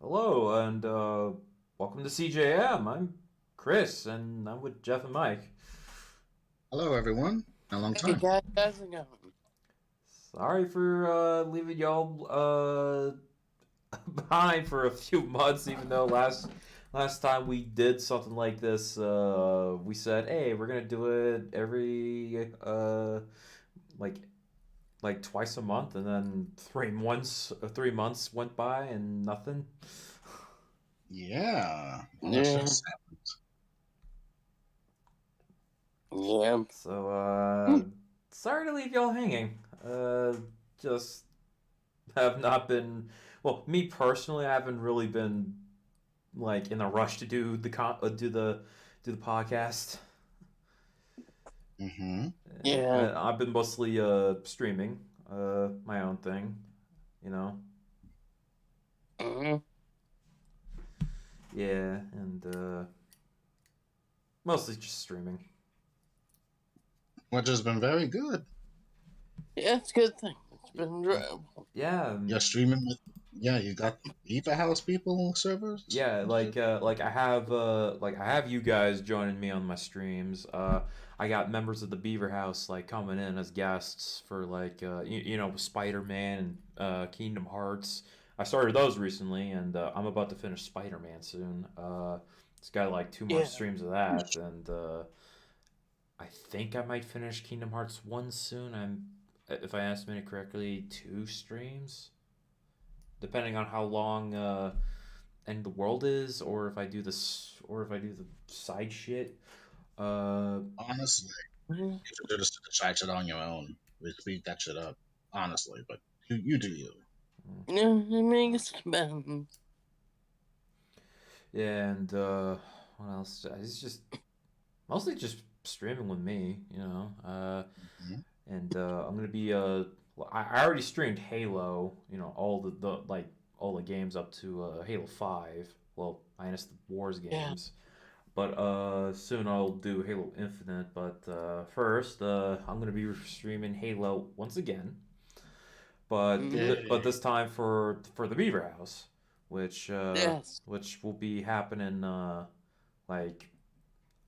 Hello, and welcome to CJM. I'm Chris, and I'm with Jeff and Mike. Hello, everyone. A long Hey time. guys, how's it going? Sorry for leaving y'all behind for a few months, even though last time we did something like this, we said, "Hey, we're gonna do it every like twice a month," and then 3 months went by and nothing. Yeah. Well, that's Yeah, just yeah. So, Hmm. sorry to leave y'all hanging. Just have not been. Well, me personally, I haven't really been like in a rush to do the podcast. Mm-hmm. Yeah. I've been mostly streaming my own thing, you know. Hmm. Yeah, and mostly just streaming. Which has been very good. Yeah, it's a good thing. It's been enjoyable. Yeah, You're streaming with, yeah, you got Ether House people servers yeah, and shit. I have you guys joining me on my streams. I got members of the Beaver House like coming in as guests for Spider Man and Kingdom Hearts. I started those recently, and I'm about to finish Spider Man soon. It's got like two more Yeah. streams of that, and I think I might finish Kingdom Hearts 1 soon. If I estimated correctly, two streams, depending on how long End the World is, or if I do this, or if I do the side shit. Uh, Honestly, Mhm. you should just decide it on your own. We speed that shit up. Honestly, but you do you. Yeah, I mean, it's been. yeah, and what else? It's just mostly just streaming with me, you know. Mhm. And I'm gonna be well, I already streamed Halo, all the like all the games up to Halo 5. Well, minus the Wars Yeah. games. But soon I'll do Halo Infinite. But first, I'm gonna be streaming Halo once again. But Hmm. this time for the Beaver House, which Yes. will be happening like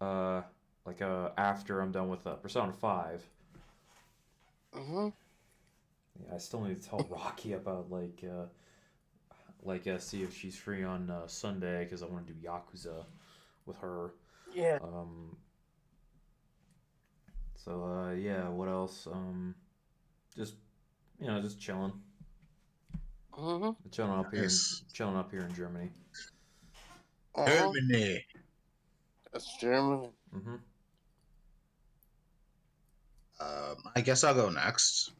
uh after I'm done with Persona 5. Hmm. Yeah, I still need to tell Rocky about see if she's free on Sunday because I want to do Yakuza with her. Yeah. Um, so yeah, what else? Just just Hmm. Nice. chilling up here in Germany. Uh-huh. Germany. That's Germany. Mm-hmm. I guess I'll go next.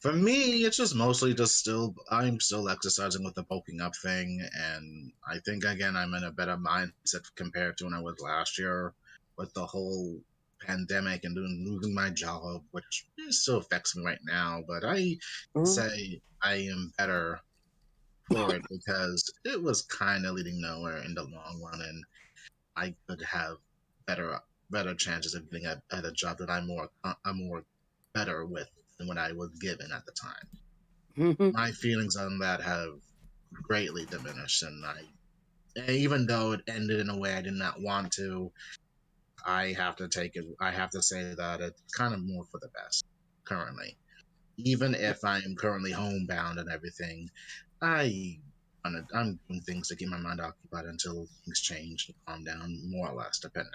For me, it's just mostly just I'm still exercising with the bulking up thing, and I think again I'm in a better mindset compared to when I was last year with the whole pandemic and losing my job, which still affects me right now. But I Hmm. say I am better for it because it was kind of leading nowhere in the long run, and I could have better better chances of getting at a job that I'm more better with than what I was given at the time. Hmm. My feelings on that have greatly diminished, and even though it ended in a way I did not want to, I have to take it. I have to say that it's kind of more for the best currently. Even if I'm currently homebound and everything, I'm doing things to keep my mind occupied until things change and calm down, more or less, depending.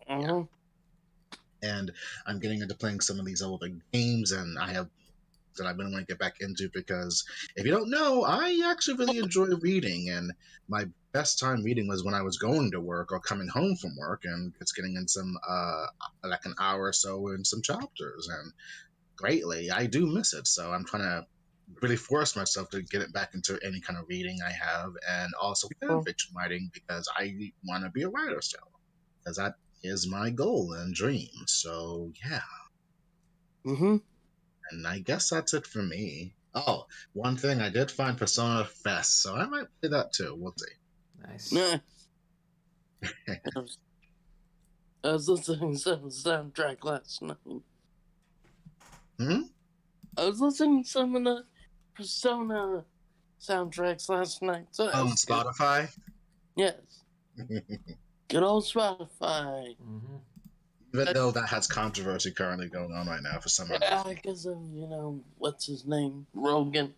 Yeah. Hmm. And I'm getting into playing some of these older games, and I have that I've been wanting to get back into because if you don't know, I actually really enjoy reading, and my best time reading was when I was going to work or coming home from work, and just getting in some like an hour or so in some chapters, and greatly, I do miss it. So I'm trying to really force myself to get it back into any kind of reading I have, and also fan fiction writing because I want to be a writer still, because that is my goal and dream. So yeah, Hmm. and I guess that's it for me. Oh, one thing I did find Persona Fest, so I might play that too. We'll Nice. Nice. I was listening to some soundtrack last night. see. Hmm? I was listening to some of the Persona soundtracks last night. So On that's good. Spotify? Yes. Good old Spotify. Mm-hmm. Even though that has controversy currently going on right now for some reason. Yeah, because of, what's his name? Rogan.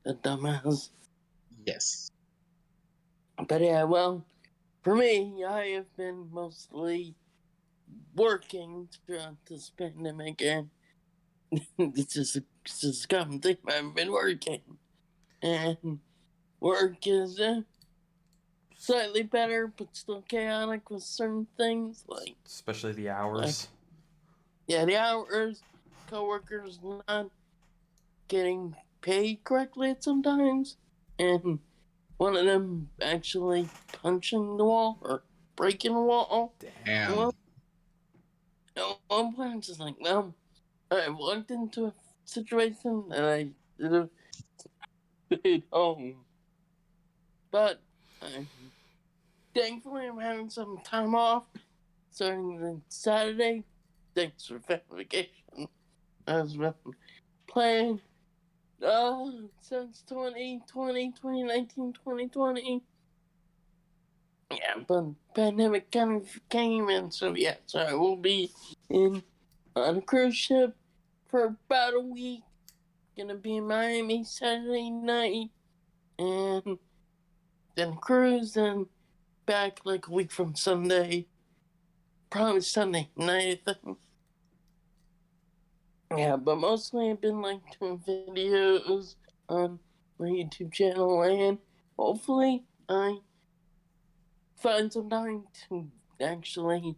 The dumbass. Yes. But yeah, well, for me, I have been mostly working throughout this pandemic, and it's just a common thing. I've been working. And work is slightly better, but still chaotic with certain things. Especially the hours. Yeah, the hours, coworkers not getting paid correctly at sometimes, and one of them actually punching the wall or breaking the wall. Damn. Well, at one point I'm just like, well, I walked into a situation and I should have stayed home. But thankfully I'm having some time off starting on Saturday. Thanks for vacation. I've been playing since 2020, 2019, 2020. Yeah, but pandemic kind of came in, so yeah, so I will be on a cruise ship for about a week. Gonna be in Miami Saturday night, and then cruise, and back like a week from Sunday. Probably Sunday night, I think. Yeah, but mostly I've been like doing videos on my YouTube channel, and hopefully I find some time to actually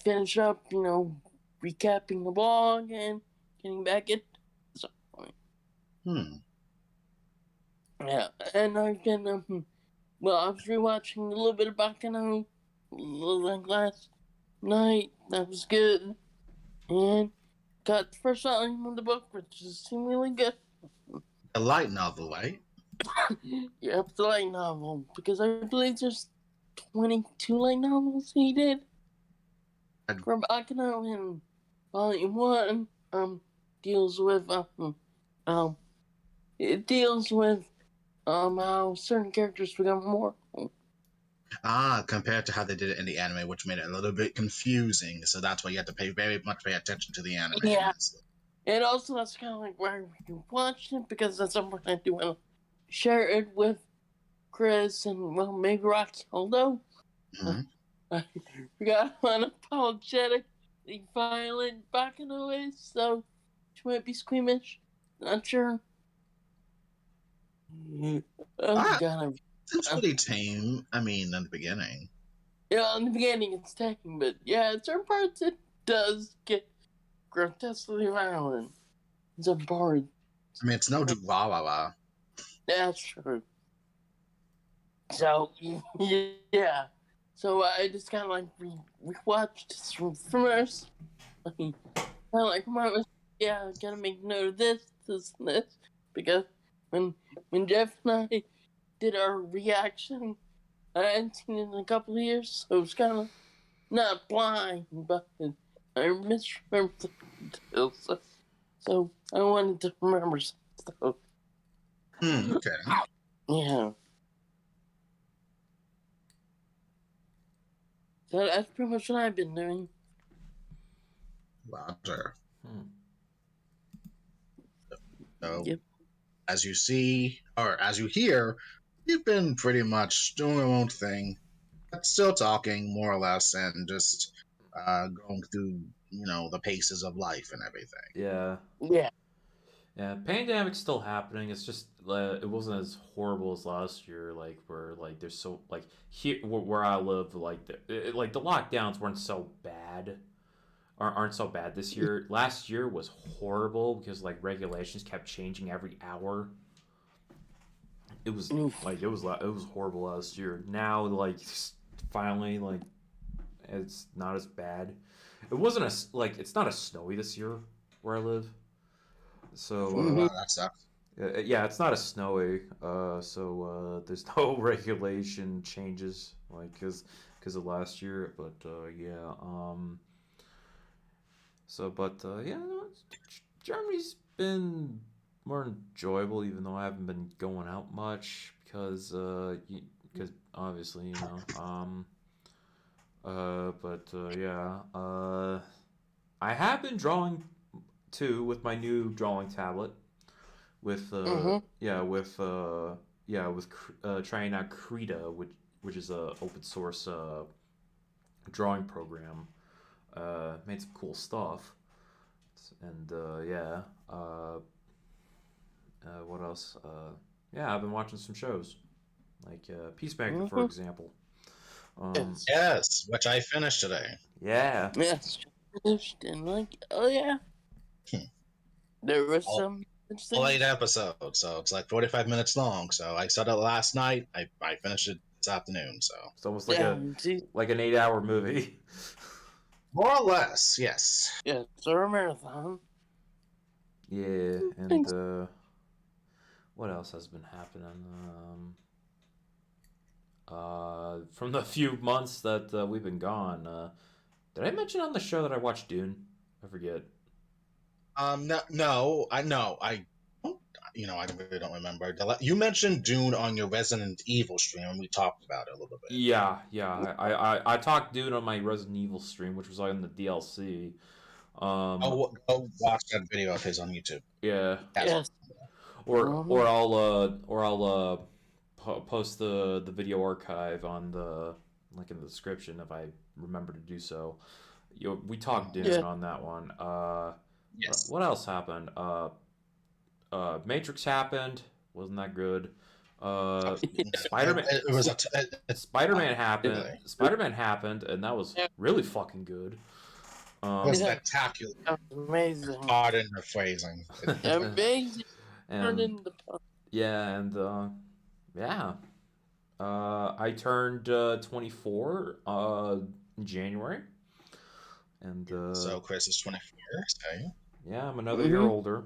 finish up, recapping the blog and getting back at some point. Yeah, and I've been, I was rewatching a little bit of Bakano like last night. That was good. And got the first volume of the book, which is really good. A light novel, right? Yeah, it's a light novel, because I believe there's 22 light novels he did for Bakano, and Volume 1 deals with it deals with how certain characters become mortal. Compared to how they did it in the anime, which made it a little bit confusing. So that's why you have to pay attention to the anime. Yeah. And also, that's kind of like why we watched it, because at some point I do want to share it with Chris and, well, maybe Rocky. Although, I forgot how unapologetically violent Bakano is, so she might be squeamish. Not sure. Oh, God. It's pretty tame. I mean, in the beginning. Yeah, in the beginning it's tame, but yeah, in certain parts it does get grotesquely violent. In some parts. I mean, it's no Chihuahua. That's true. So, yeah. So I just kind of like rewatched this from first. Kind of like, yeah, I gotta make note of this, and this. Because when Jeff and I did our reaction, I hadn't seen it in a couple of years, so it was kind of not blind, but I misremembered the details. So I wanted to remember some stuff. Okay. Yeah. So that's pretty much what I've been doing. Roger. So, Yep. as you see, or as you hear, you've been pretty much doing your own thing, but still talking more or less, and just going through, the paces of life and everything. Yeah. Yeah. Yeah, pandemic's still happening. It's just it wasn't as horrible as last year. Like where like there's so like here where I live, like the lockdowns weren't so bad, aren't so bad this year. Last year was horrible because like regulations kept changing every hour. It was it was horrible last year. Now like finally like it's not as bad. It wasn't it's not as snowy this year where I live. So Wow, that sucks. yeah, it's not as snowy, so there's no regulation changes like because of last year. But yeah, so but yeah, no, Germany's been more enjoyable, even though I haven't been going out much because obviously yeah. I have been drawing too with my new drawing tablet. With trying out Krita, which is a open source drawing program. Made some cool stuff, and what else? Yeah, I've been watching some shows like Peacemaker, for example. Yes, which I finished today. Yeah. Yes, finished and oh yeah, there was All, some. all 8 episodes, so it's like 45 minutes long. So I started last night. I finished it this afternoon. So It's almost like an 8-hour movie. more or less, yes. Yeah, it's a marathon. Yeah, and what else has been happening? From the few months that we've been gone, did I mention on the show that I watched Dune? I forget. No, I know. I really don't remember. You mentioned Dune on your Resident Evil stream, and we talked about it a little bit. Yeah. I talked Dune on my Resident Evil stream, which was on the DLC. Go watch that video of his on YouTube. Yeah. Yes. Or I'll post the video archive on the link in the description if I remember to do so. We talked Dune on that one. Yes. What else happened? Matrix happened. Wasn't that good? Spider-Man. Spider-Man happened. Really? Spider-Man happened, and that was really fucking good. It was spectacular. Amazing. Pardon the phrasing. Amazing. And I turned 24 in January, and so Chris is 24. Okay. Yeah, I'm another year older.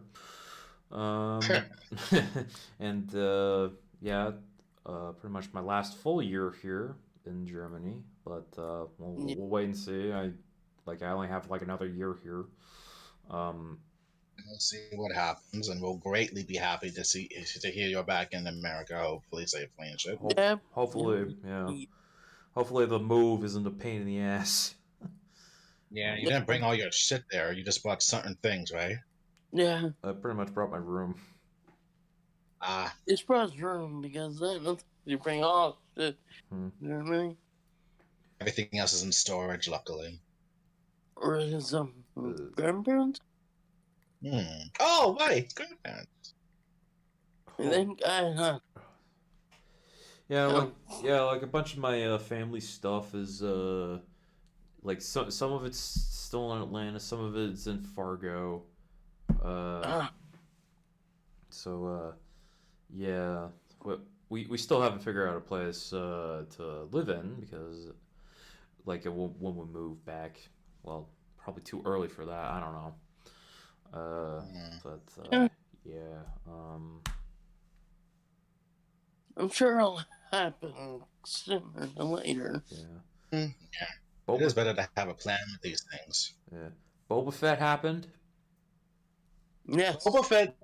And pretty much my last full year here in Germany, but we'll wait and see. I only have like another year here. We'll see what happens, and we'll greatly be happy to hear you're back in America. Hopefully, safely and shit. Hopefully, yeah. Hopefully, the move isn't a pain in the ass. Yeah, you didn't bring all your shit there. You just bought certain things, right? Yeah. I pretty much brought my room. It's brought room because then you bring all shit. You know what I mean? Everything else is in storage, luckily. Or is grandparents? Oh, right, grandparents. And then like a bunch of my family stuff is like some of it's still in Atlanta, some of it's in Fargo. So yeah, we still haven't figured out a place to live in because when we move back, well, probably too early for that. I don't know. I'm sure it'll happen sooner than later. Yeah. It is better to have a plan with these things. Yeah. Boba Fett happened. Yes. Boba Fett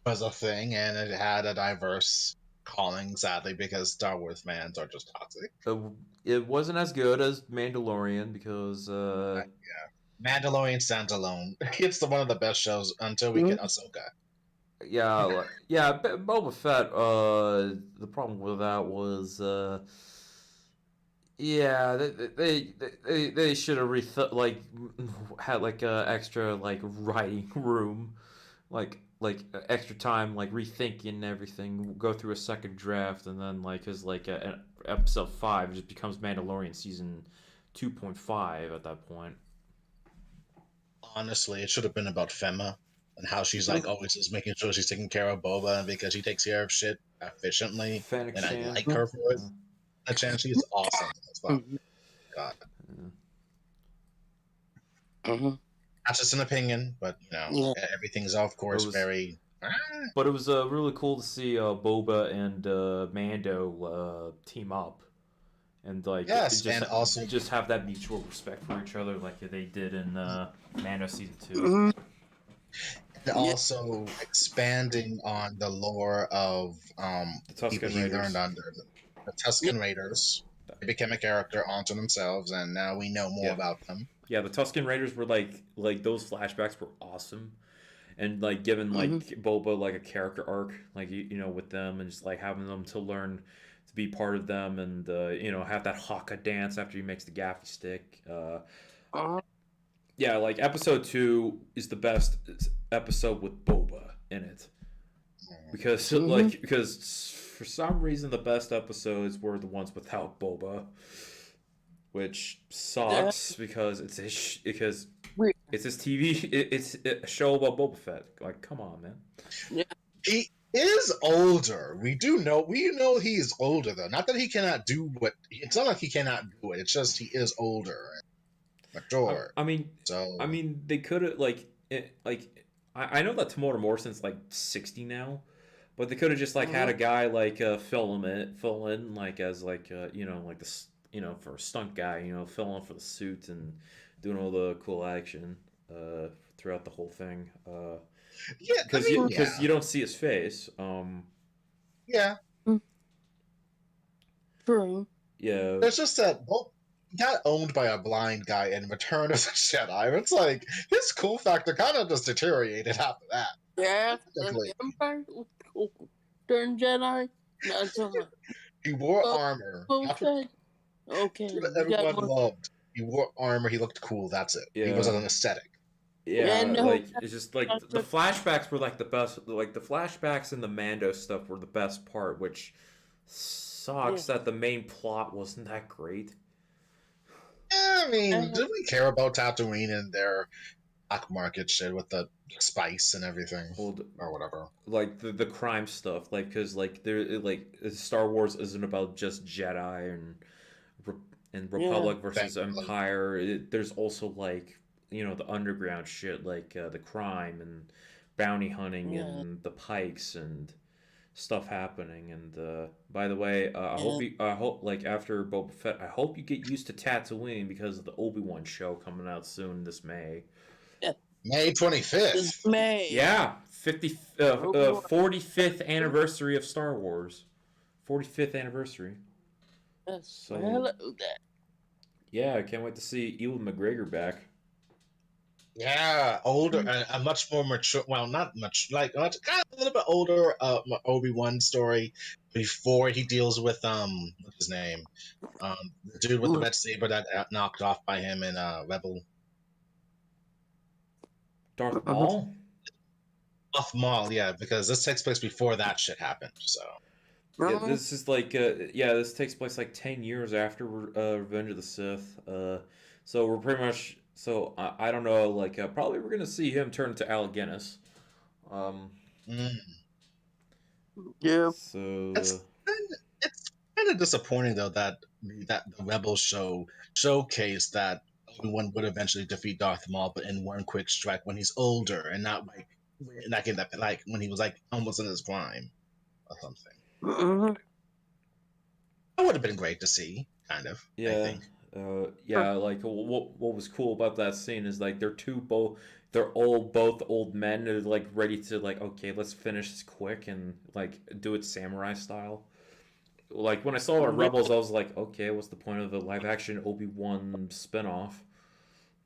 was a thing, and it had a diverse calling, sadly, because Star Wars fans are just toxic. It wasn't as good as Mandalorian because Mandalorian stands alone. It's one of the best shows until we get Ahsoka. Yeah, Boba Fett. The problem with that was, they should have had like a extra writing room, like extra time rethinking everything, go through a second draft, and then because episode 5 just becomes Mandalorian season 2.5 at that point. Honestly, it should have been about Femma and how she's always just making sure she's taking care of Boba because she takes care of shit efficiently, and I like her for it. A chance, she's awesome as well. God. That's just an opinion, but everything's of course very. But it was really cool to see Boba and Mando team up, and just have that mutual respect for each other like they did in Mando season 2. And Yeah. also expanding on the lore of The people Tusken he learned Raiders. under the Tusken Raiders. They became a character onto themselves, and now we know more Yeah. about them. Yeah, the Tusken Raiders were like those flashbacks were awesome. And like giving like Boba like a character arc, like you know, with them, and just like having them to learn to be part of them, and you know, have that Haka dance after he makes the gaffy stick. Yeah, like episode 2 is the best episode with Boba in it, because because for some reason the best episodes were the ones without Boba, which sucks because because it's his TV. It's a show about Boba Fett. Like, come on, man. Yeah. He is older. We know he is older though. Not that he cannot do what. It's not like he cannot do it. It's just he is older and mature. I mean, So they could have I know that Tamora Morrison's like 60 now, but they could have just like had a guy like fill in like as like you know, like this, you know, for a stunt guy, you know, fill in for the suit and doing all the cool action throughout the whole thing. yeah, I mean, because you don't see his face. Yeah. True. Yeah. It's just that he got owned by a blind guy in Return of the Jedi. It's like his cool factor kind of just deteriorated after that. Yeah, the Technically. Empire was cool. During Jedi, not so much. He wore armor. That's what Okay, everyone loved. He wore armor. He looked cool. That's it. He was an aesthetic. Yeah, no, like it's just like the flashbacks were like the best. Like the flashbacks and the Mando stuff were the best part, which sucks that the main plot wasn't that great. Yeah, I mean, did we care about Tatooine and their black market shit with the spice and everything, or whatever? Like the crime stuff, like because like Star Wars isn't about just Jedi and Republic versus Empire. There's also like, you know, the underground shit, like the crime and bounty hunting and the Pikes and stuff happening. And by the way, I hope like after Boba Fett, I hope you get used to Tatooine because of the Obi-Wan show coming out soon this May. May 25th. May. Yeah, 45th anniversary of Star Wars. 45th anniversary. Yes. So, hello there. Yeah, I can't wait to see Ewan McGregor back. Yeah, older and a much more mature. Well, not much, like kind of a little bit older. Obi-Wan story before he deals with what's his name, the dude with the red saber that got knocked off by him in Rebel. Darth Maul. Darth Maul, yeah, because this takes place before that shit happened. So. Yeah, this is like this takes place like 10 years after Revenge of the Sith. So we're pretty much I don't know, like probably we're gonna see him turn to Alec Guinness. Yeah. So it's kind of disappointing though that the Rebel show showcased that Obi-Wan would eventually defeat Darth Maul, but in one quick strike when he's older and not like in that like when he was like almost in his prime or something. That would have been great to see, kind of. Yeah. I think. Like what was cool about that scene is like they're both old men. They're like ready to like, okay, let's finish this quick and like do it samurai style. Like when I saw Rebels, I was like, okay, what's the point of the live action Obi-Wan spinoff?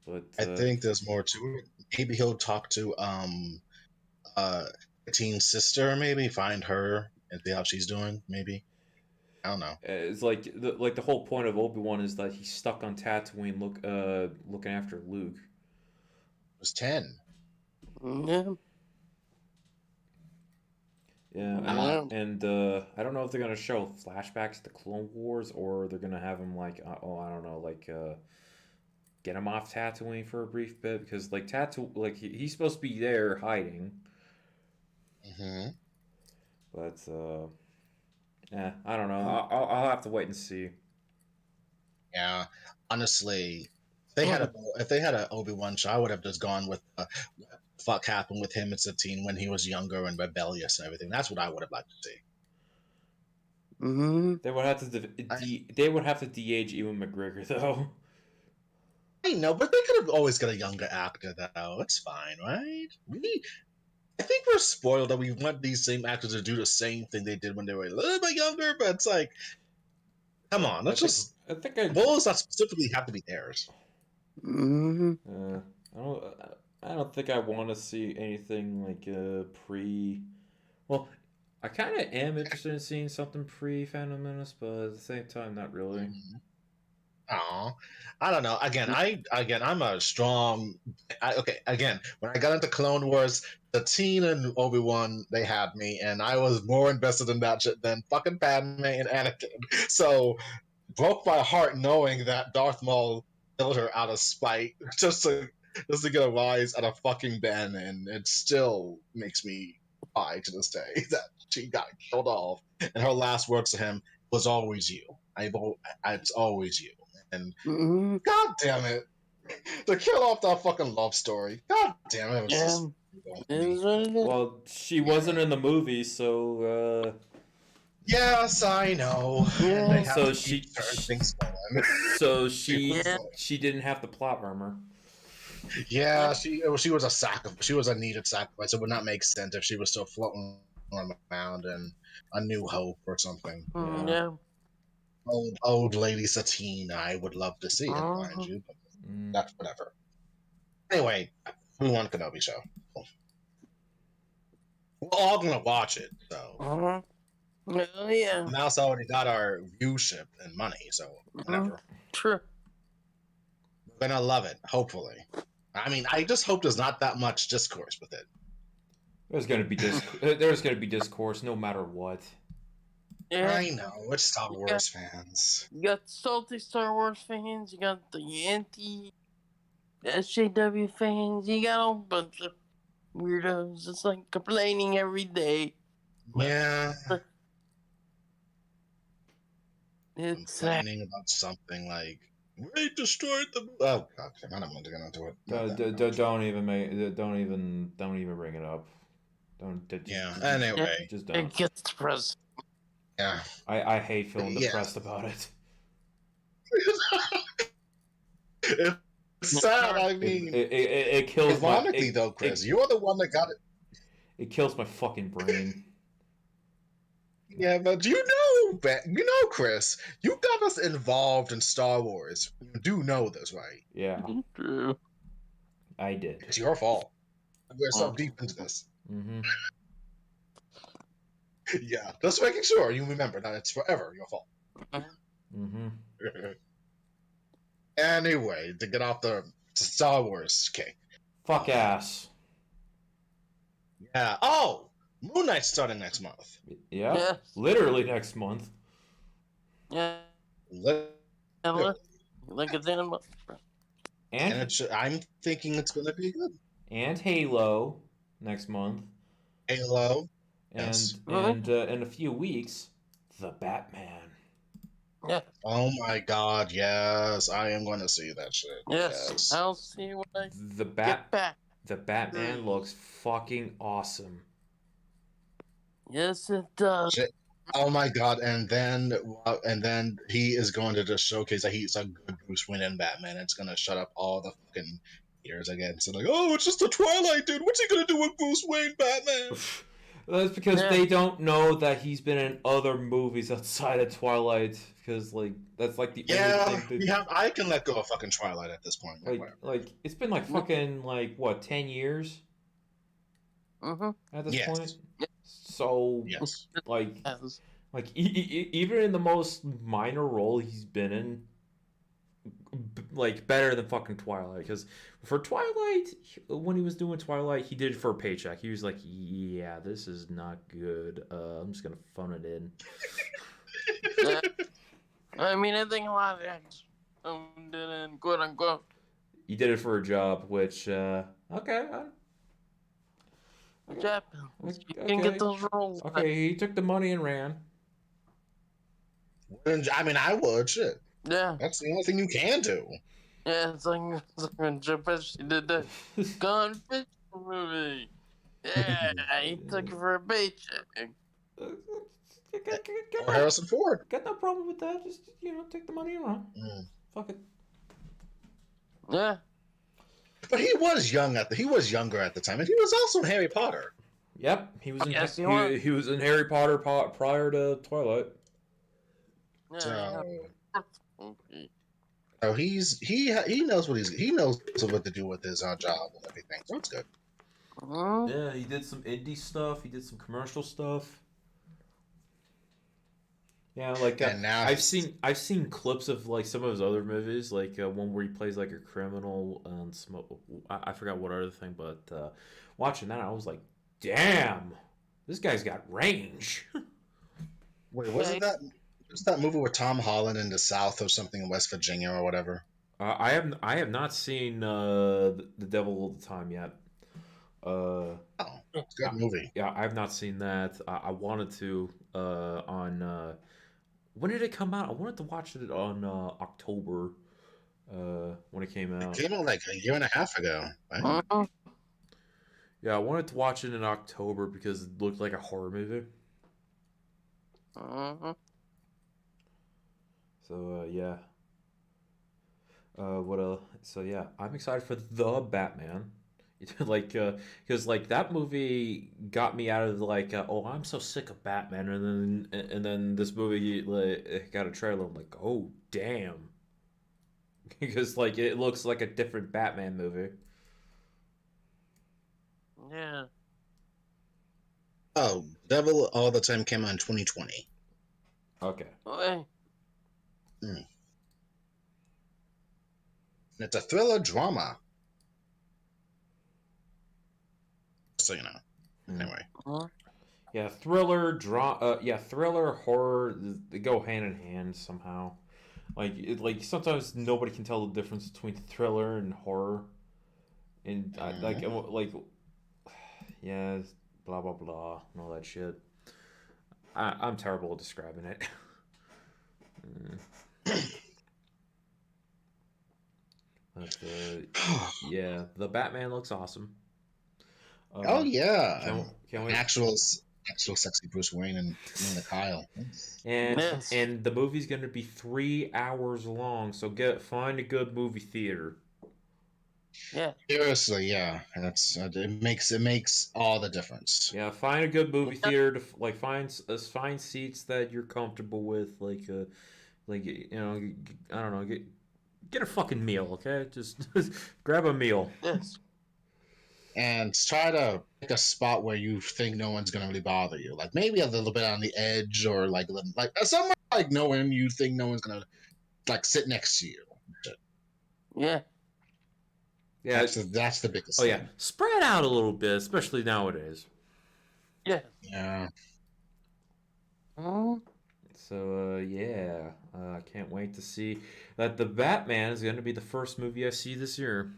But I think there's more to it. Maybe he'll talk to Teen's sister, maybe find her and see how she's doing. Maybe I don't know. It's like the whole point of Obi-Wan is that he's stuck on Tatooine, looking after Luke. It was 10. Yeah. Yeah, and I don't know if they're gonna show flashbacks to Clone Wars or they're gonna have him like I don't know, like get him off Tatooine for a brief bit because like like he's supposed to be there hiding. But I don't know. I'll have to wait and see. Yeah, honestly, if they had an Obi-Wan show, I would have just gone with fuck happened with him and Satine when he was younger and rebellious and everything. That's what I would have liked to see. They would have to de-age Ewan McGregor though. I know, but they could have always got a younger actor though. It's fine, right? I think we're spoiled that we want these same actors to do the same thing they did when they were a little bit younger, but it's like, come on, let's just. I think I. Roles that specifically have to be theirs. Mm-hmm. I don't. I don't think I want to see anything like pre. Well, I kind of am interested in seeing something pre Phantom Menace, but at the same time, not really. Aw, I don't know. I'm a strong. Okay, again, when I got into Clone Wars, the teen and Obi-Wan, they had me, and I was more invested in that shit than fucking Padme and Anakin. So broke my heart knowing that Darth Maul killed her out of spite, just to get a rise out of fucking Ben, and it still makes me cry to this day that she got killed off, and her last words to him was always you. It's always you. And Mm-hmm. god damn it, to kill off that fucking love story. God damn it, it was just. It is what it is. Well, she wasn't in the movie, so. Yes, I know. Yeah. And they have So to keep certain things going. So she Yeah. she didn't have the plot armor. Yeah, she was a sacrifice. She was a needed sacrifice. It would not make sense if she was still floating around in A New Hope or something. Yeah. Old lady Satine, I would love to see it, mind you, but that's whatever. Anyway, Obi-Wan Kenobi show. We're all gonna watch it, so. Oh yeah. Mouse already got our viewership and money, so whatever. True. We're gonna love it, hopefully. I mean, I just hope there's not that much discourse with it. There's gonna be discourse no matter what. Yeah. I know, it's Star Wars fans. You got salty Star Wars fans, you got the anti SJW fans, you got a whole bunch of weirdos. It's like complaining every day. Yeah. It's Complaining about something like we destroyed the. Oh god, I don't want to get into it. Don't even bring it up. Anyway. Just it don't. gets depressing. Yeah. I hate feeling Yeah. depressed about it. It's sad. I mean, It kills ironically though, Chris, you're the one that got it. It kills my fucking brain. Yeah, but you know, Chris, you got us involved in Star Wars. You do know this, right? Yeah, True. I did. It's your fault. We're so deep into this. Mm-hmm. Yeah, just making sure you remember that it's forever your fault. Mm-hmm. Anyway, to get off the Star Wars kick. Fuck ass. Yeah. Oh, Moon Knight's starting next month. Yeah. Yes. Literally next month. Yeah. Li- Like it's in a month. And I'm thinking it's going to be good. and Halo next month. Halo. And Yes. and in a few weeks, the Batman. Yeah. Oh my god, yes. I am going to see that shit. Yes. I'll see when I get back. The Batman looks fucking awesome. Yes, it does. Oh my god, and then he is going to just showcase that he's a good Bruce Wayne and Batman. It's going to shut up all the fucking haters again. So like, oh, it's just a Twilight dude. What's he going to do with Bruce Wayne Batman? That's because they don't know that he's been in other movies outside of Twilight. Because that's like the only thing. I can let go of fucking Twilight at this point. Like it's been like fucking 10 years. At this point. So yes. Even in the most minor role he's been in, better than fucking Twilight. Because for Twilight, when he was doing Twilight, he did it for a paycheck. He was like, yeah, this is not good. I'm just gonna phone it in. I mean, I think a lot of actors did it, quote unquote. He did it for a job, which okay. Which happens. You can get those roles. Okay, he took the money and ran. I mean, I would. Shit. Yeah. That's the only thing you can do. Yeah, it's like when Joe Pesci did the Gone Fishing movie. Yeah, he took it for a paycheck. Or Harrison Ford. Got no problem with that. Just take the money and run. Fuck it. Yeah. But he was younger at the time, and he was also in Harry Potter. Yep, he was in Yes, he was. he was in Harry Potter prior to Twilight. Yeah, So, so he knows he knows what to do with his job and everything. So it's good. Yeah, he did some indie stuff. He did some commercial stuff. Yeah, like And now I've seen clips of like some of his other movies, like one where he plays like a criminal and some I forgot what other thing, but watching that I was like, damn, this guy's got range. wait, wasn't that movie with Tom Holland in the South or something in West Virginia or whatever? I have not seen the Devil All the Time yet. Oh, it's a good movie. Yeah, I have not seen that. I wanted to on when did it come out? I wanted to watch it on October when it came It out. came out like a year and a half ago. Right? Yeah, I wanted to watch it in October because it looked like a horror movie. So yeah. What So yeah, I'm excited for the Batman. Like because like that movie got me out of like oh, I'm so sick of Batman, and then this movie like it got a trailer. I'm like, oh damn, because like it looks like a different Batman movie. Yeah. Oh, Devil All the Time came out in 2020. Okay. Okay. And it's a thriller drama. So you know. Anyway. Yeah, thriller, drama. Yeah, thriller, horror. They go hand in hand somehow. Like sometimes nobody can tell the difference between thriller and horror, and like yeah, blah blah blah, and all that shit. I'm terrible at describing it. But yeah, the Batman looks awesome. Oh yeah, Can't wait. actual sexy Bruce Wayne and Nina Kyle. And the movie's gonna be 3 hours long, so find a good movie theater. Yeah. Seriously, yeah, that's it makes all the difference. Yeah, find a good movie theater to like find seats that you're comfortable with, like you know, I don't know, get a fucking meal, okay? Just grab a meal. Yes. And try to pick a spot where you think no one's gonna really bother you, like maybe a little bit on the edge, or like somewhere like nowhere you think no one's gonna like sit next to you. Yeah. Yeah, that's the biggest. Oh yeah, thing. spread out a little bit, especially nowadays. Yeah. Yeah. So yeah, I can't wait to see that the Batman is going to be the first movie I see this year.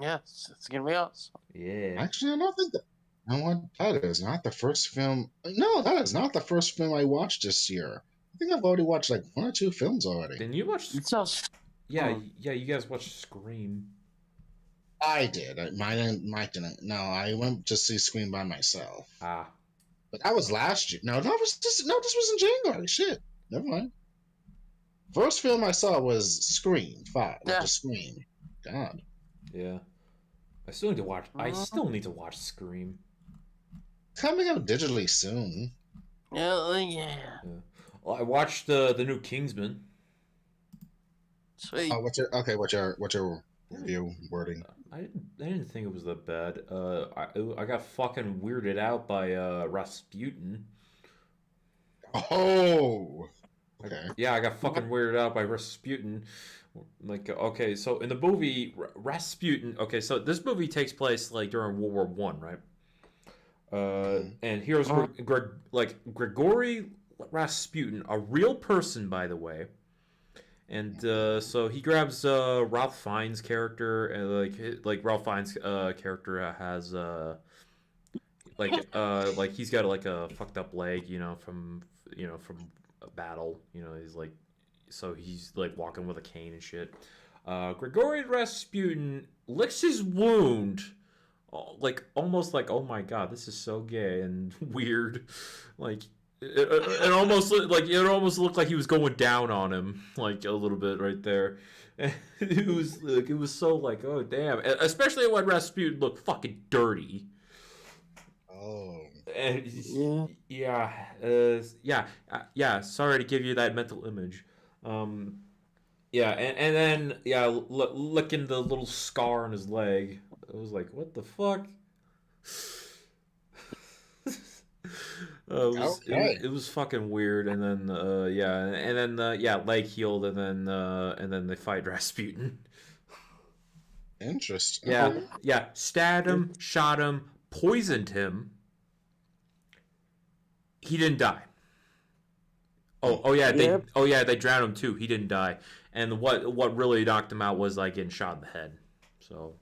Yes, it's gonna be awesome. Yeah. Actually, I don't think that. You know what? That is not the first film. No, that is not the first film I watched this year. I think I've already watched like 1 or 2 films already. Didn't you watch? Yeah, you guys watched Scream. I did. Mike didn't. No, I went to see Scream by myself. Ah. But that was last year. No, this was in January. Shit. Never mind. First film I saw was Scream 5. Yeah. Just Scream. God. Yeah. I still need to watch. I still need to watch Scream. Coming out digitally soon. Yeah. Well, I watched the new Kingsman. Sweet. What's your review wording? I didn't think it was that bad. I got fucking weirded out by Rasputin. Oh. Okay. Yeah, I got fucking weirded out by Rasputin. Like, okay, so in the movie Rasputin, okay, so this movie takes place like during World War One, right? And here's Grigory Rasputin, a real person, by the way. And so he grabs Ralph Fiennes' character, and like Ralph Fiennes' character has like he's got like a fucked up leg, from a battle, he's like, so he's like walking with a cane and shit. Grigory Rasputin licks his wound, like almost like, oh my god, this is so gay and weird, like. It almost looked like he was going down on him, like a little bit right there. It was so like, oh damn, especially when Rasputin looked fucking dirty. Oh. And Yeah. yeah. Sorry to give you that mental image. Yeah, and then yeah, licking the little scar on his leg. I was like, what the fuck? Okay. It was fucking weird, and then yeah, and then yeah, leg healed, and then they fight Rasputin. Interesting. Yeah, Okay. yeah, stabbed him, shot him, poisoned him. He didn't die. Yep. Oh yeah, they drowned him too. He didn't die, and what really knocked him out was like getting shot in the head. So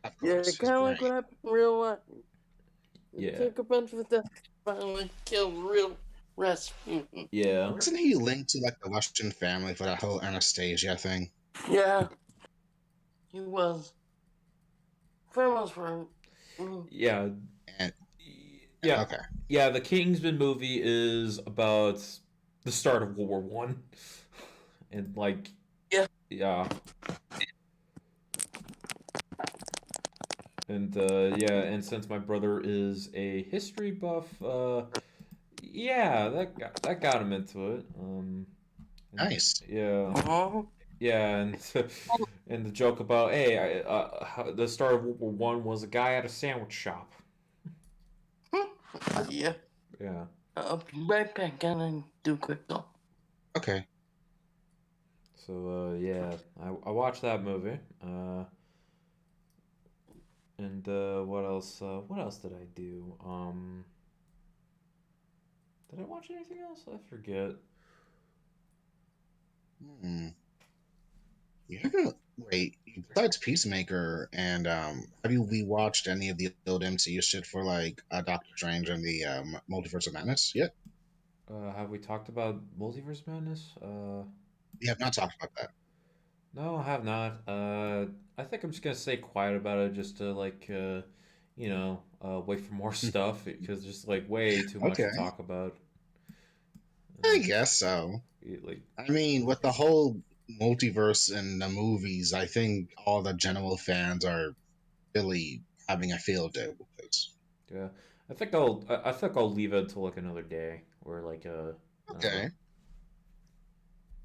Of Yeah, course, his kind of brain. like what happened in real life. It yeah, took a bunch of death to finally kill real Rasputin. yeah, Wasn't he linked to like the Russian family for that whole Anastasia thing? Yeah, he was. For the most part. yeah, And yeah, okay. yeah. The Kingsman movie is about the start of World War One, and like Yeah. yeah, and yeah, and since my brother is a history buff, yeah, that got him into it. And, Nice. yeah, Oh, yeah, and and the joke about hey, the start of World War One was a guy at a sandwich shop. yeah. Yeah. I'll be right back. Gotta do quick though. Okay. So yeah, I watched that movie. And what else? What else did I do? Did I watch anything else? I forget. Hmm. You haven't wait. Besides Peacemaker and have you rewatched any of the old MCU shit for like Doctor Strange and the Multiverse of Madness yet? Have we talked about Multiverse Madness? We have not talked about that. No, I have not. I think I'm just gonna stay quiet about it, just to like, wait for more stuff because there's like way too much to Okay. talk about. I Uh, guess so. like, I mean, with the whole multiverse in the movies, I think all the general fans are really having a field day with this. yeah, I think I'll leave it until like another day or like I don't know. Okay.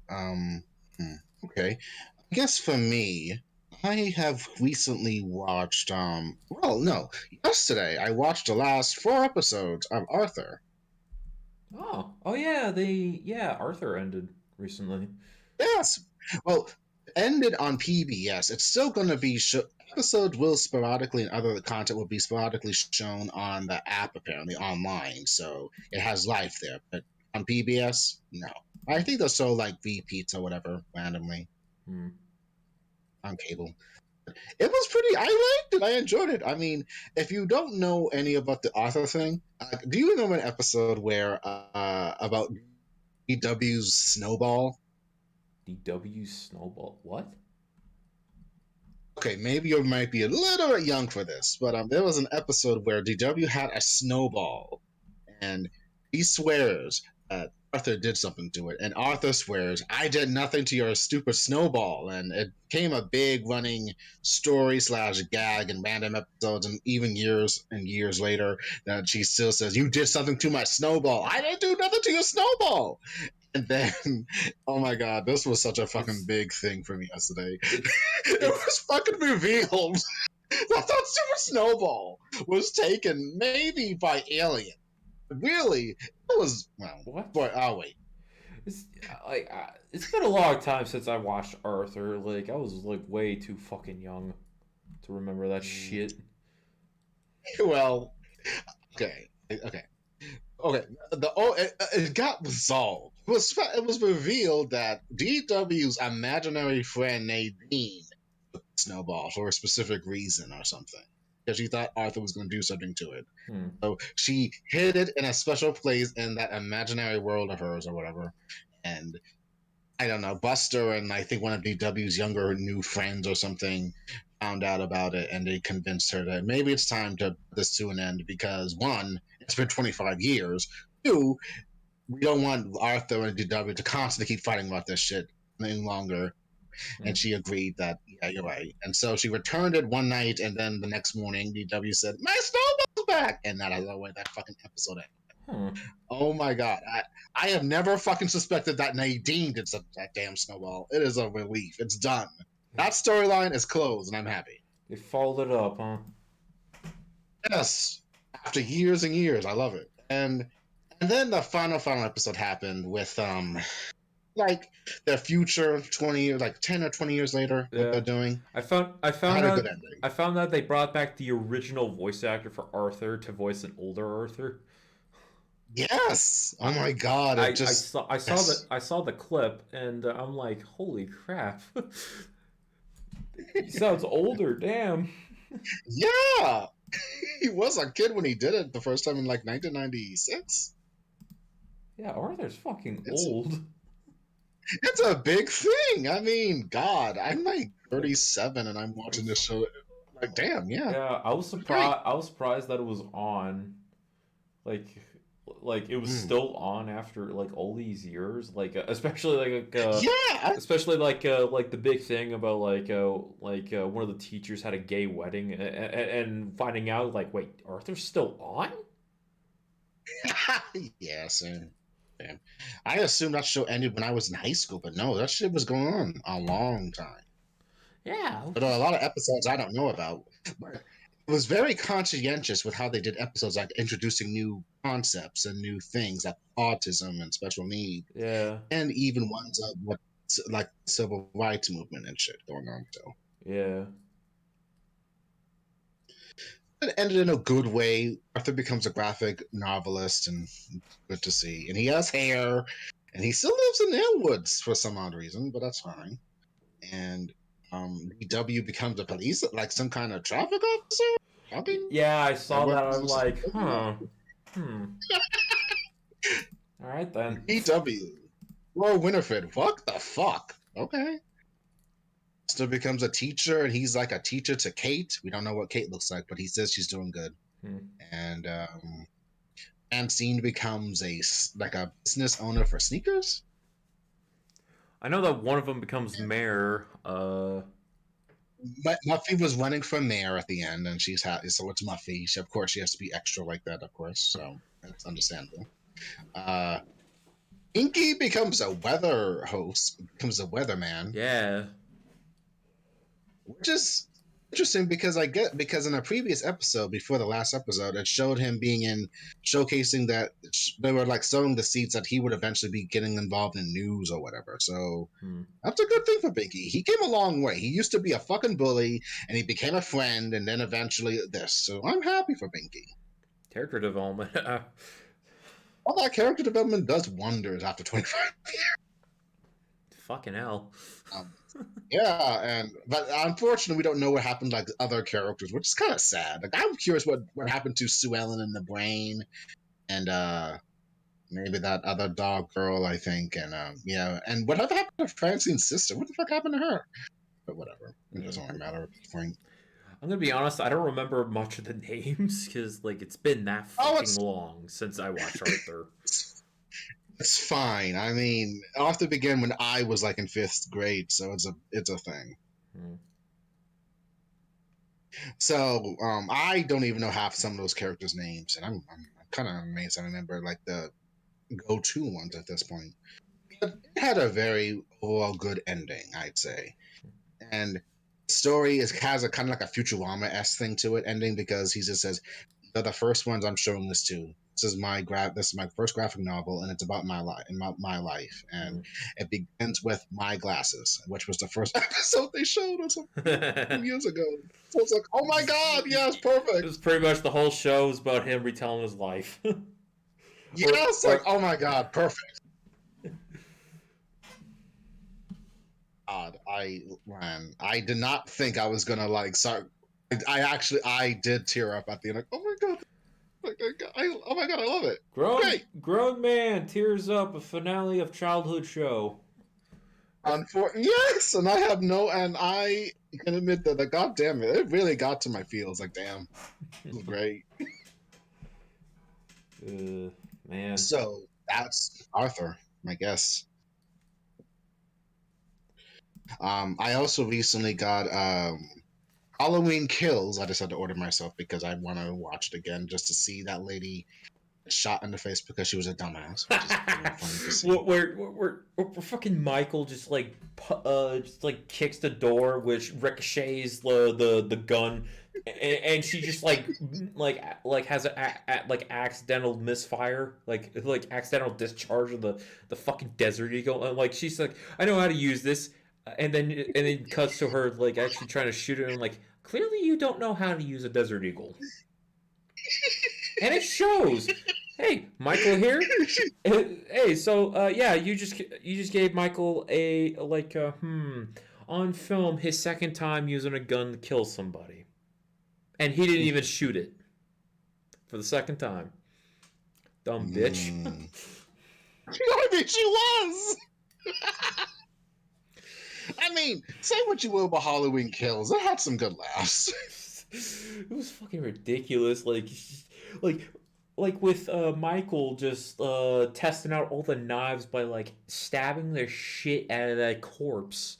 Um. hmm, Okay. I guess for me, I have recently watched. Well, no. Yesterday, I watched the last 4 episodes of Arthur. Oh yeah, yeah Arthur ended recently. Yes. Well, ended on PBS. It's still going to be episodes will sporadically and other content will be sporadically shown on the app apparently online. So it has life there, but on PBS, no. I think they'll show like repeats or whatever randomly Hmm. on cable. It was pretty. I liked it. I enjoyed it. I mean, if you don't know any about the Arthur thing, do you remember an episode where about DW's Snowball? DW Snowball. What? Okay, maybe you might be a little bit young for this, but there was an episode where DW had a snowball, and he swears that Arthur did something to it, and Arthur swears, "I did nothing to your stupid snowball," and it became a big running story slash gag in random episodes, and even years and years later, that she still says, "You did something to my snowball. I didn't do nothing to your snowball." And then, oh my god, this was such a fucking It's big thing for me yesterday. it's It it's was fucking revealed that that Super Snowball was taken maybe by alien. Really, it was well. what? Boy, oh wait. It's it's been a long time since I watched Arthur. Like I was like way too fucking young to remember that shit. Well, okay, okay, okay. It got resolved. It was revealed that DW's imaginary friend Nadine Snowball for a specific reason or something because she thought Arthur was going to do something to it. Hmm. So she hid it in a special place in that imaginary world of hers or whatever. And I don't know, Buster and I think one of DW's younger new friends or something found out about it and they convinced her that maybe it's time to put this to an end because one, it's been 25 years. Two, we don't want Arthur and DW to constantly keep fighting about this shit any longer. Hmm. And she agreed that, yeah, you're right. And so she returned it one night, and then the next morning, DW said, "My snowball's back, and that is the way that fucking episode ended. Hmm. Oh my god, I have never fucking suspected that Nadine did that damn snowball. It is a relief. It's done. That storyline is closed, and I'm happy. They followed it up, huh? Yes, after years and years, I love it. And then the final episode happened with like their future 20 years, like 10 or 20 years later, what they're doing. I found Had a out good ending. I found out they brought back the original voice actor for Arthur to voice an older Arthur. Yes. Oh my god! It just I saw the clip and I'm like, holy crap! He sounds older. Damn. yeah. He was a kid when he did it the first time in like 1996. Yeah, Arthur's fucking It's old. It's a big thing. I mean, God, I'm like 37 and I'm watching this show. Like, damn, yeah. Yeah, I was surprised. I was surprised that it was on. Like, it was still on after like all these years. Like, especially Yeah. especially like the big thing about one of the teachers had a gay wedding and finding out like, wait, Arthur's still on? Yeah, same. Damn. I assumed that show ended when I was in high school, but no, that shit was going on a long time. Yeah. But a lot of episodes I don't know about. But it was very conscientious with how they did episodes, like introducing new concepts and new things like autism and special needs, Yeah. and even ones of what like civil rights movement and shit going on. So Yeah. it ended in a good way. Arthur becomes a graphic novelist, and good to see. And he has hair, and he still lives in Elwoods for some odd reason, but that's fine. And DW becomes a police, like some kind of traffic officer. Talking. Yeah, I saw that. I'm Works- like, huh. All right then. DW. Roy Winifred. What the fuck? Okay. Still becomes a teacher, and he's like a teacher to Kate. We don't know what Kate looks like, but he says she's doing good. And Francine becomes a business owner for sneakers. I know that one of them becomes mayor. Muffy was running for mayor at the end, and she's happy. So it's Muffy. Of course, she has to be extra like that. Of course, so that's understandable. Inky becomes a weather host, becomes a weatherman. Yeah. Which is interesting because in a previous episode, before the last episode, it showed him showcasing that they were like sowing the seeds that he would eventually be getting involved in news or whatever. So that's a good thing for Binky. He came a long way. He used to be a fucking bully, and he became a friend, and then eventually this. So I'm happy for Binky. Character development. All that character development does wonders after 25 years. Fucking hell. Yeah, but unfortunately, we don't know what happened to like other characters, which is kind of sad. Like, I'm curious what happened to Sue Ellen in the brain, and maybe that other dog girl, I think, and yeah, and whatever happened to Francine's sister? What the fuck happened to her? But whatever, it doesn't really matter at this point. I'm gonna be honest. I don't remember much of the names because like it's been that fucking long since I watched Arthur. It's fine. I mean, Arthur began when I was like in 5th grade, so it's a thing. So I don't even know half some of those characters' names, and I'm kind of amazed I remember like the go-to ones at this point. But it had a very overall good ending, I'd say, and the story has a kind of like a Futurama-esque thing to it ending because he just says, "They're the first ones I'm showing this to. This is my first graphic novel, and it's about my life and it begins with my glasses, which was the first episode they showed us years ago. So it's like, oh my god, yes, perfect. It was pretty much the whole show was about him retelling his life. Yes, like, oh my god, perfect. God, I did not think I was gonna like start. I did tear up at the end. Like, oh my god. Oh my god, I love it. Grown man tears up a finale of childhood show. Yes, and I can admit that, god damn it really got to my feels. Like, damn, it was great. Man. So that's Arthur, I guess. I also recently got Halloween Kills, I just had to order myself because I want to watch it again just to see that lady shot in the face because she was a dumbass, which is really funny to see. Where fucking Michael just like kicks the door, which ricochets the gun, and she just like has like accidental misfire, like accidental discharge of the fucking Desert Eagle, and like she's like, I know how to use this, and then cuts to her like actually trying to shoot it, and I'm like, clearly you don't know how to use a Desert Eagle, and it shows. Hey, Michael here. Hey, so yeah, you just gave Michael a on film his second time using a gun to kill somebody, and he didn't even shoot it for the second time. Dumb bitch. I mean, she was. I mean, say what you will about Halloween Kills, it had some good laughs. It was fucking ridiculous. Like with Michael just testing out all the knives by like stabbing the shit out of that corpse.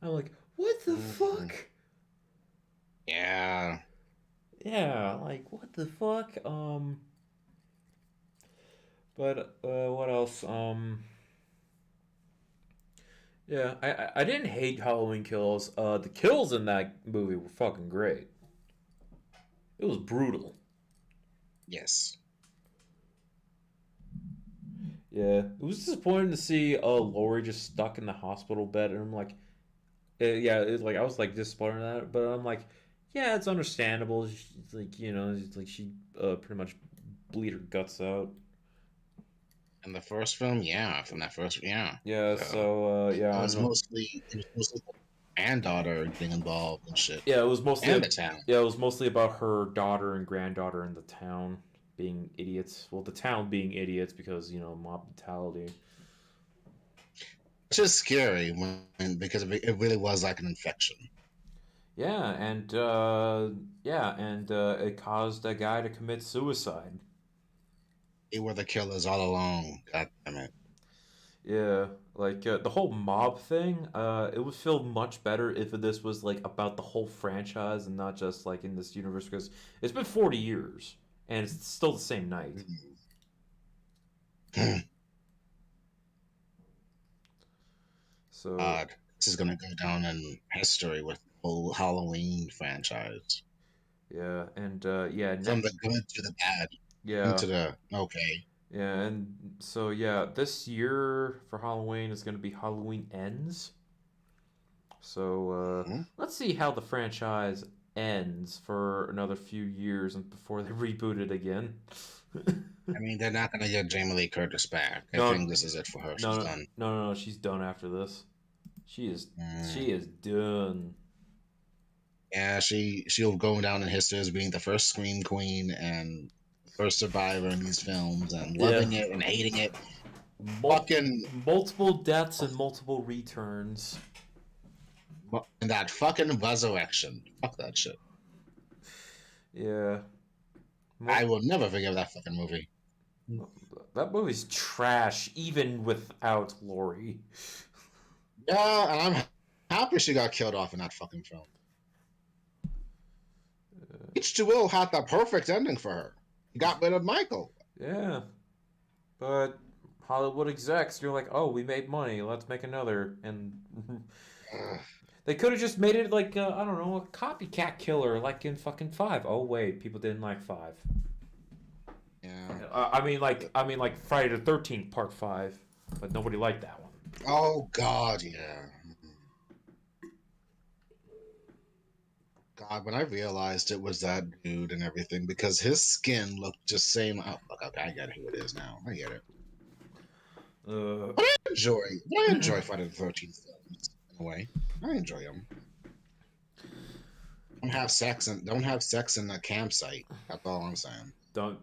I'm like, what the fuck? Yeah. Yeah, like what the fuck? But what else? Yeah, I didn't hate Halloween Kills. The kills in that movie were fucking great. It was brutal. Yes. Yeah, it was disappointing to see Lori just stuck in the hospital bed, and I'm like, yeah, it's like I was like disappointed in that, but I'm like, yeah, it's understandable. She's like, it's like she pretty much bleed her guts out. In the first film, yeah, from that first, yeah. Yeah, so yeah, it was mostly the granddaughter being involved and shit. Yeah, it was mostly and the town. Yeah, it was mostly about her daughter and granddaughter in the town being idiots. Well, the town being idiots because mob mentality. It's just scary because it really was like an infection. Yeah, and it caused a guy to commit suicide. They were the killers all along. God damn it. Yeah, like the whole mob thing. It would feel much better if this was like about the whole franchise and not just like in this universe because it's been 40 years and it's still the same night. So this is gonna go down in history with the whole Halloween franchise. Yeah, and from the good to the bad. Yeah. Into the okay. Yeah, and so yeah, this year for Halloween is going to be Halloween Ends. So let's see how the franchise ends for another few years and before they reboot it again. I mean, they're not going to get Jamie Lee Curtis back. I think this is it for her. She's done. No, she's done after this. She is done. Yeah, she'll go down in history as being the first Scream Queen and first survivor in these films and loving it and hating it. Multiple deaths and multiple returns. And that fucking resurrection. Fuck that shit. Yeah. I will never forgive that fucking movie. That movie's trash, even without Laurie. Yeah, and I'm happy she got killed off in that fucking film. H2O had the perfect ending for her. He got rid of Michael. Yeah. But Hollywood execs, you're like, oh, we made money, let's make another. And they could have just made it like, I don't know, a copycat killer like in fucking 5. Oh, wait, people didn't like 5. Yeah. I mean like Friday the 13th Part 5, but nobody liked that one. Oh, God, yeah. God, when I realized it was that dude and everything, because his skin looked just same. Oh, look, okay, I get who it is now. I get it. But I enjoy Friday the 13th films in a way. I enjoy them. Don't have sex in a campsite. That's all I'm saying. Don't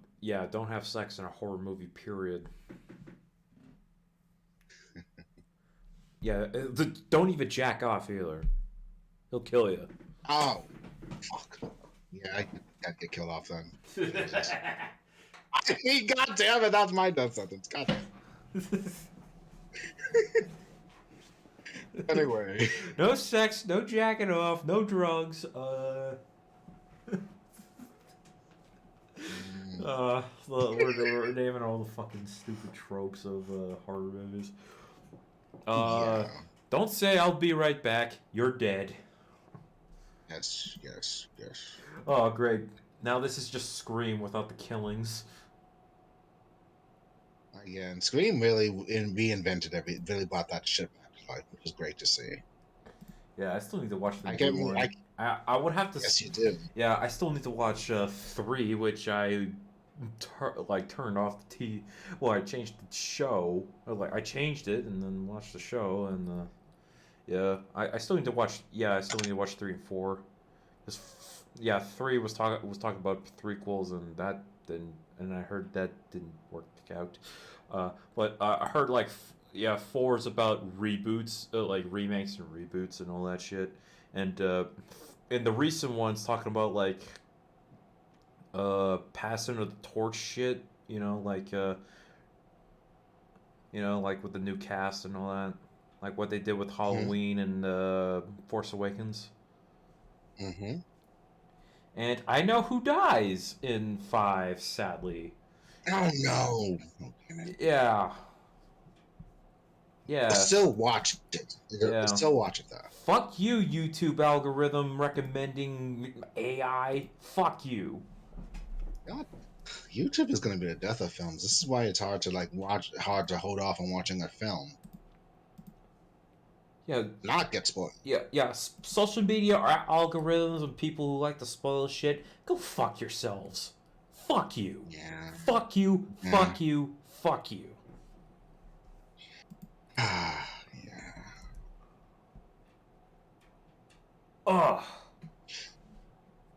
have sex in a horror movie. Period. Yeah, don't even jack off either. He'll kill you. Oh, fuck. Yeah, I can't get killed off then. God damn it, that's my death sentence. God damn. Anyway. No sex, no jacking off, no drugs. We're naming all the fucking stupid tropes of horror movies. Yeah. Don't say I'll be right back. You're dead. Yes. Oh, great. Now this is just Scream without the killings. Again, Scream really reinvented really brought that shit back to life, which was great to see. Yeah, I still need to watch the I new can't. one. I would have to. Yes, you do. Yeah, I still need to watch 3, which I turned off the T. Well, I changed the show. I changed it and then watched the show, and yeah, I still need to watch. Yeah, I still need to watch 3 and 4. 'Cause 3 was talking about threequels, and that didn't. And I heard that didn't work out. But I heard 4 is about reboots, like remakes and reboots and all that shit. And in the recent ones, talking about passing of the torch shit. Like with the new cast and all that, like what they did with Halloween and Force Awakens. Mm-hmm. And I know who dies in 5, sadly. Oh no! Okay, Yeah. Yeah. Still watch it. Yeah. Still watch it though. Fuck you, YouTube algorithm recommending AI. Fuck you. God, YouTube is going to be the death of films. This is why it's hard to hard to hold off on watching a film. Yeah. Not get spoiled. Yeah. Social media are algorithms and people who like to spoil shit. Go fuck yourselves. Fuck you. Yeah. Fuck you. Yeah. Fuck you. Fuck you. Yeah. Ugh.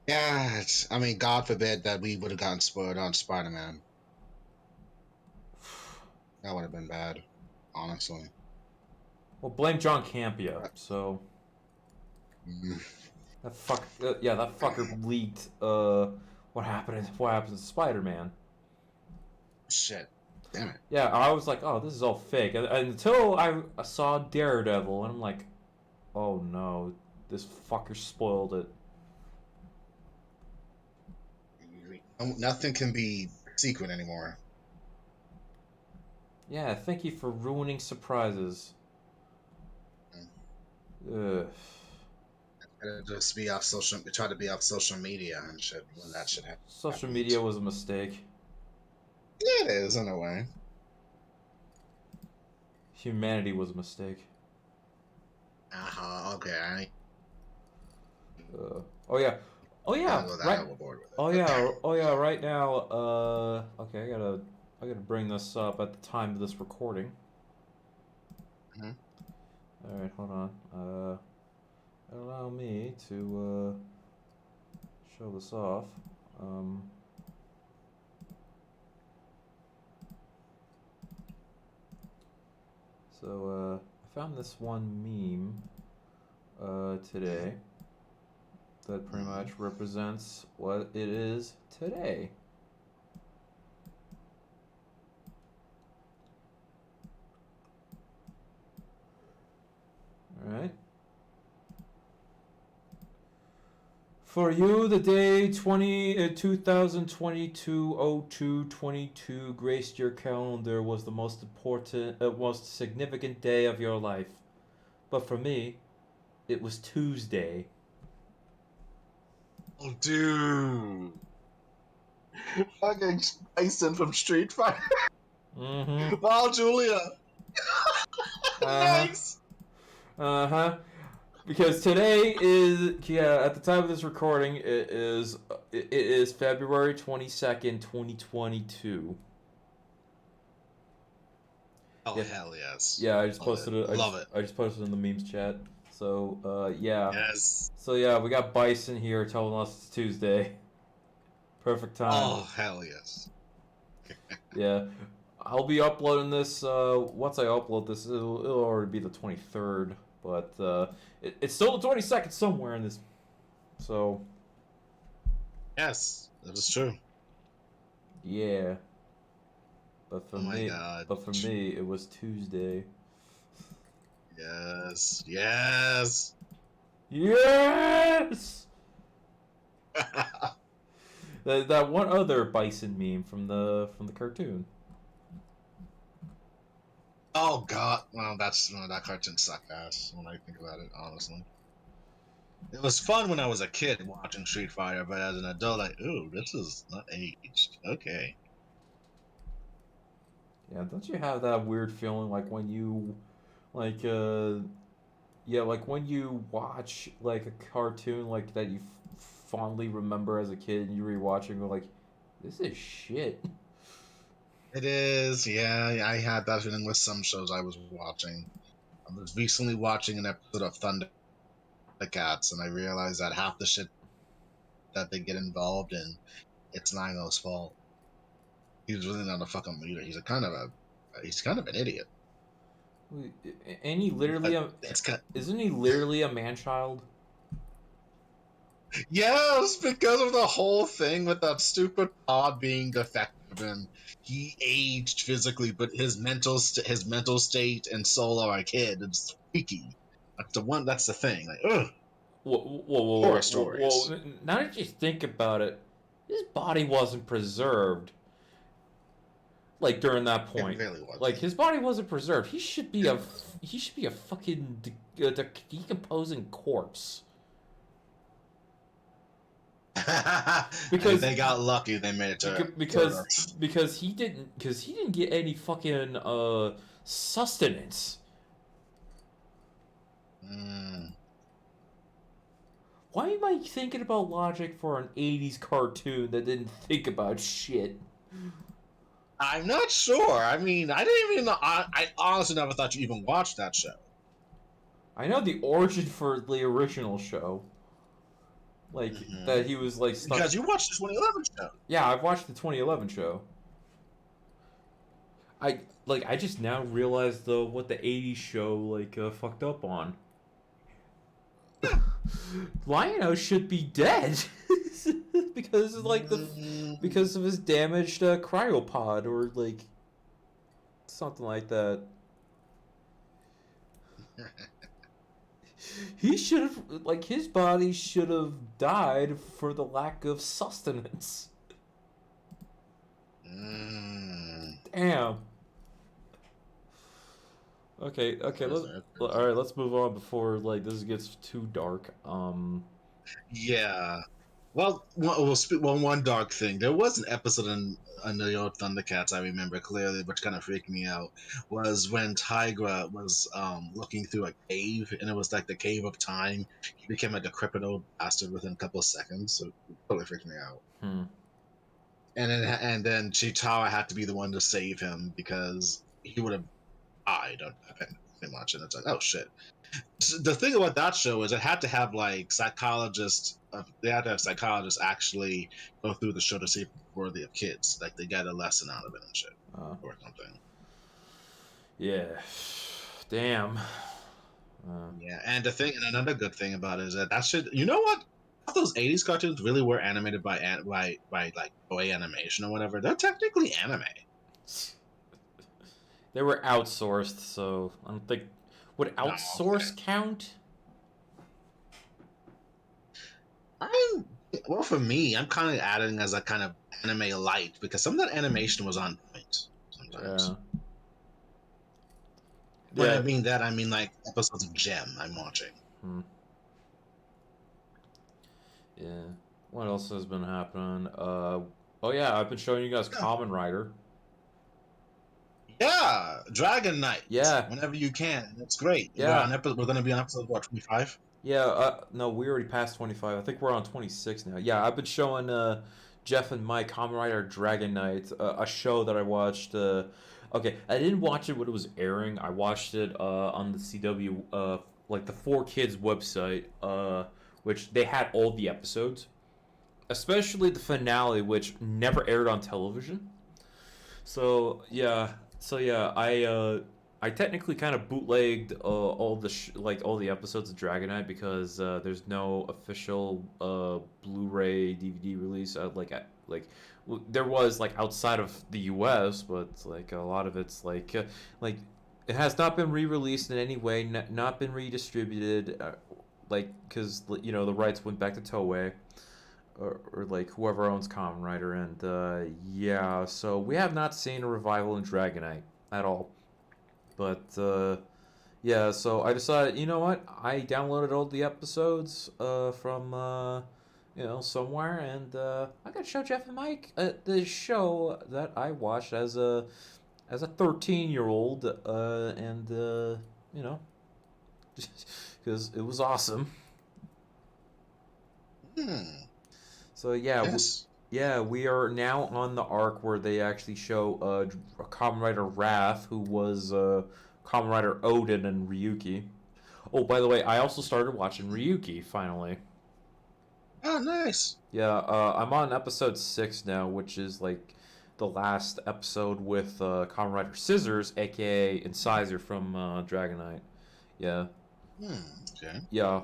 Yeah, I mean, God forbid that we would have gotten spoiled on Spider-Man. That would have been bad, honestly. Well, blame John Campea. So that fucker leaked. What happened to Spider-Man? Shit, damn it. Yeah, I was like, oh, this is all fake, and until I saw Daredevil, and I'm like, oh no, this fucker spoiled it. Nothing can be secret anymore. Yeah, thank you for ruining surprises. Ugh. Just be off try to be off social media and shit when that shit happens. Social media was a mistake. Yeah, it is in a way. Humanity was a mistake. Okay. Oh yeah. Right. Oh yeah. Right now. Okay. I gotta bring this up at the time of this recording. Mm-hmm. All right. Hold on. Allow me to show this off. So I found this one meme today that pretty much represents what it is today. All right. For you, the day 2022-02-22 graced your calendar was the most significant day of your life. But for me, it was Tuesday. Oh, dude. Fucking Tyson from Street Fighter. Mm-hmm. Val Julia. Nice. Uh-huh. Because today is, at the time of this recording, it is February 22nd, 2022. Oh, yeah. Hell yes. Yeah, I just posted it. Love it. I just posted it in the memes chat. So, yeah. Yes. So, yeah, we got Bison here telling us it's Tuesday. Perfect time. Oh, hell yes. Yeah. I'll be uploading this, once I upload this, it'll already be the 23rd. But it's still the 22nd somewhere in this. So. Yes, that is true. Yeah. But for God. me, it was Tuesday. Yes. Yes. Yes. That one other bison meme from the cartoon. Oh God. Well, that cartoon sucked ass when I think about it. Honestly, it was fun when I was a kid watching Street Fighter, but as an adult, like, ooh, this is not aged. Okay. Yeah, don't you have that weird feeling like when you like yeah, like when you watch like a cartoon like that you fondly remember as a kid and you rewatch it and go like, this is shit. It is. Yeah, I had that feeling with some shows I was watching. I was recently watching an episode of Thundercats, and I realized that half the shit that they get involved in, it's Nino's fault. He's really not a fucking leader. He's kind of an idiot. And he literally But it's kind. isn't he literally a man child? Yes, because of the whole thing with that stupid pod being defective, and he aged physically, but his mental state and soul are a kid. It's freaky. That's the thing. Like, ugh, horror stories. Now that you think about it, his body wasn't preserved. Like during that It point, really was. like his body wasn't preserved. He should be a fucking decomposing corpse. Because they got lucky. They made it to because he didn't get any fucking sustenance. Mm. Why am I thinking about logic for an '80s cartoon that didn't think about shit? I'm not sure. I mean, I didn't even know. I honestly never thought you even watched that show. I know the origin for the original show. Like, that he was, like, stuck... Because you watched the 2011 show. Yeah, I've watched the 2011 show. I just now realized, though, what the 80s show, like, fucked up on. Lion-O should be dead. Because, like, because of his damaged cryopod, or, like, something like that. He should have, like, his body should have died for the lack of sustenance. Damn. Okay, all right, let's move on before, like, this gets too dark. Yeah. Well, one dark thing. There was an episode in the old Thundercats I remember clearly, which kind of freaked me out, was when Tigra was looking through a cave, and it was like the cave of time. He became a decrepit old bastard within a couple of seconds, so it totally freaked me out. And then Chitara had to be the one to save him because he would have died pretty much. And it's like, oh shit. The thing about that show is it had to have like psychologists. They had to have psychologists actually go through the show to see if it's worthy of kids. Like they get a lesson out of it and shit, or something. Yeah. Damn. Yeah, and another good thing about it is that shit. You know what? Those '80s cartoons really were animated by like Toei Animation or whatever. They're technically anime. They were outsourced, so I don't think... Would outsource count? Well, for me, I'm kind of adding as a kind of anime light because some of that animation was on point sometimes. When I mean that, I mean like episodes of Gem I'm watching. Yeah. What else has been happening? Oh yeah, I've been showing you guys Kamen Rider. Yeah, Dragon Knight. Yeah. Whenever you can. It's great. Yeah. We're going to be on episode, what, 25? Yeah, no, we already passed 25. I think we're on 26 now. Yeah, I've been showing Jeff and Mike Kamen Rider Dragon Knight, a show that I watched. Okay, I didn't watch it when it was airing. I watched it on the CW, like the 4Kids website, which they had all the episodes, especially the finale, which never aired on television. So yeah, I technically kind of bootlegged all the episodes of Dragon Knight because there's no official Blu-ray DVD release. There was like outside of the U.S., but like a lot of it's like It has not been re-released in any way, not been redistributed, like because the rights went back to Toei, or like whoever owns Kamen Rider, and yeah, so we have not seen a revival in Dragonite at all. But yeah, so I decided, you know what? I downloaded all the episodes from somewhere, and I gotta show Jeff and Mike the show that I watched as a 13-year-old, and you know, because it was awesome. So yeah, Yes. yeah, we are now on the arc where they actually show Kamen Rider Wrath, who was Kamen Rider Odin and Ryuki. Oh, by the way, I also started watching Ryuki finally. Oh, nice. Yeah, I'm on episode 6 now, which is like the last episode with Kamen Rider Scissors, aka Incisor from Dragonite. Yeah, Okay. yeah,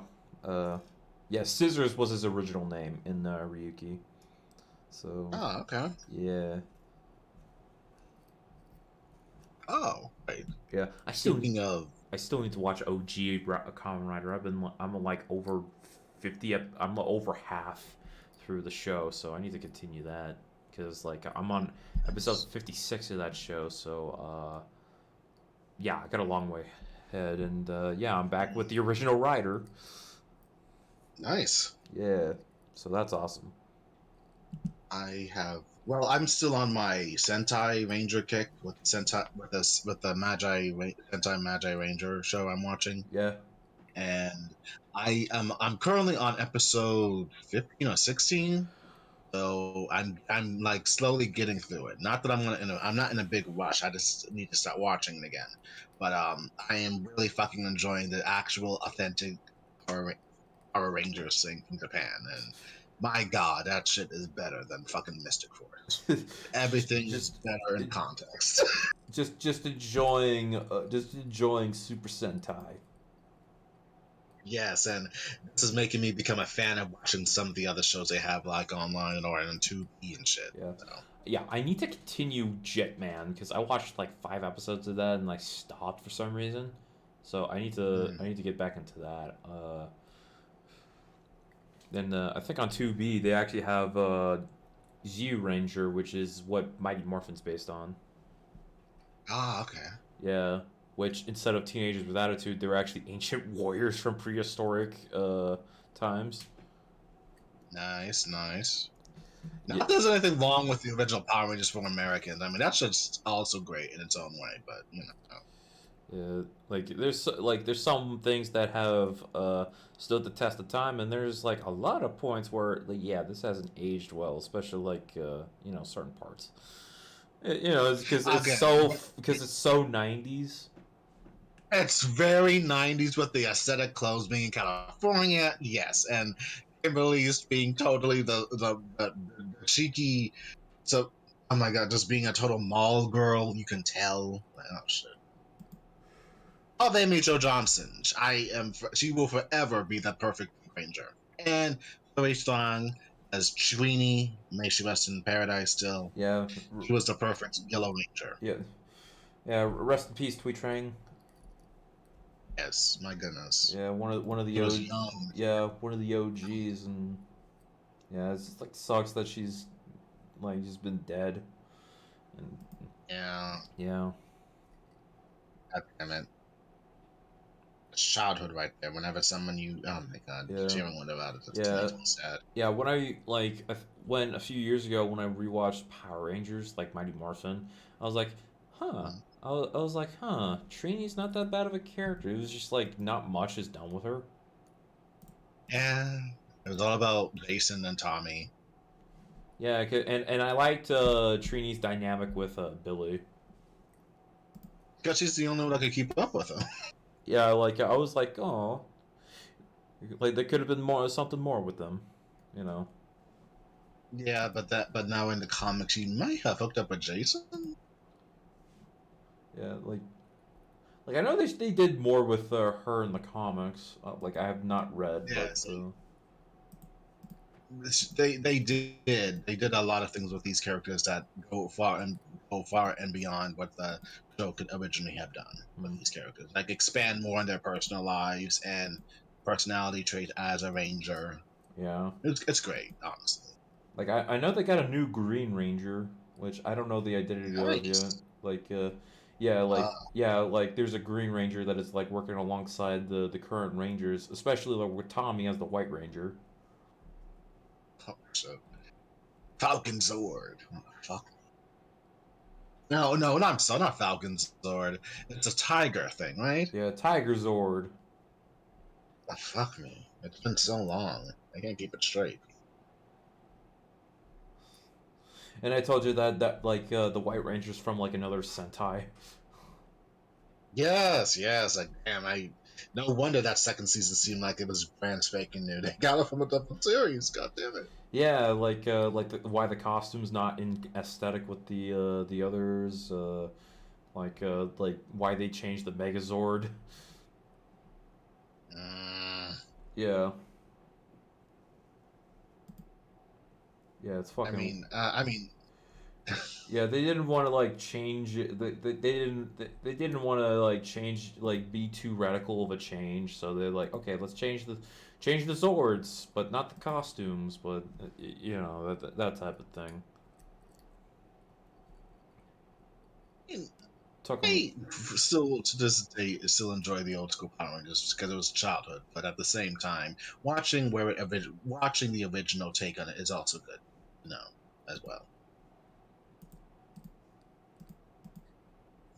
yeah. Scissors was his original name in Ryuki. So Oh, okay. yeah, Oh, right. yeah. Speaking of, I still need to watch OG Kamen Rider. I'm like over 50. I'm over half through the show, so I need to continue that because like I'm on episode 56 of that show. So yeah, I got a long way ahead, and yeah, I'm back with the original writer. nice. Yeah, so that's awesome. I have. Well, I'm still on my Sentai Ranger kick with Sentai with the Sentai Magi Ranger show I'm watching, Yeah, and I'm currently on episode 15 or 16. So I'm like slowly getting through it. Not that I'm not in a big rush. I just need to start watching it again. But I am really fucking enjoying the actual authentic Power, Power Rangers thing from Japan, and my god, that shit is better than fucking Mystic Force. Everything is just better in context. just enjoying Super Sentai. Yes, and this is making me become a fan of watching some of the other shows they have like online or on 2B and shit. Yeah. So. Yeah, I need to continue Jetman because I watched like 5 episodes of that and like stopped for some reason. So I need to get back into that. Then I think on 2B they actually have Z Ranger, which is what Mighty Morphin's based on. Ah, okay. Yeah, which instead of teenagers with attitude, they're actually ancient warriors from prehistoric times. Nice, nice. Yeah, Not that there's anything wrong with the original Power Rangers for Americans. I mean, that's just also great in its own way, but you know. yeah, like there's some things that have stood the test of time, and there's like a lot of points where like yeah, this hasn't aged well, especially like certain parts. It's Okay. because it's so 90s. It's very 90s with the aesthetic clothes being California, yes, and Kimberly's being totally the cheeky, so, oh my god, just being a total mall girl, you can tell. Oh, shit. Oh, they made Joe Johnson. She will forever be the perfect Ranger. And Zoe Strong as Trini, may she rest in paradise still. Yeah, She was the perfect Yellow Ranger. yeah, yeah. Rest in peace, Tweet Train. Yes, my goodness. Yeah, one of She the was young. yeah, one of the OGs, and yeah, it's just like sucks that she's like just been dead, and Yeah, yeah, God damn it. Childhood right there. Whenever someone you, oh my god, yeah, hearing one about it just yeah, makes me sad. yeah. When I like when a few years ago when I rewatched Power Rangers like Mighty Morphin, I was like, huh. Mm. I was like, huh. Trini's not that bad of a character. It was just like not much is done with her. Yeah, it was all about Jason and Tommy. Yeah, and I liked Trini's dynamic with Billy. Because she's the only one that could keep up with him. Yeah, like I was like, oh, like there could have been something more with them, you know. Yeah, but now in the comics, she might have hooked up with Jason. Yeah, like I know they did more with her in the comics. Like I have not read, but Yes, they did a lot of things with these characters that go far and beyond what the show could originally have done with these characters. Like expand more on their personal lives and personality traits as a ranger. Yeah. It's great, honestly. Like I know they got a new Green Ranger, which I don't know the identity of yet. Nice. Like Uh, like there's a Green Ranger that is like working alongside the current Rangers, especially like with Tommy as the White Ranger. oh, shit. Falcon Zord. Oh, fuck. No, not Falcon Zord. It's a tiger thing, right? Yeah, Tiger Zord. Oh, fuck me. It's been so long. I can't keep it straight. And I told you that like the White Ranger's from like another Sentai. Yes. Like, damn, no wonder that second season seemed like it was brand spanking new. They got it from a different series. God damn it. Yeah, why the costume's not in aesthetic with the others. Like why they changed the Megazord. Mm, Yeah. Yeah, it's fucking. I mean, Yeah, they didn't want to like change it. They didn't want to like change like be too radical of a change. So they're like, okay, let's change the Zords, but not the costumes, but you know that type of thing. Talking. I still to this day still enjoy the old school Power Rangers because it was childhood. But at the same time, watching the original take on it is also good, as well.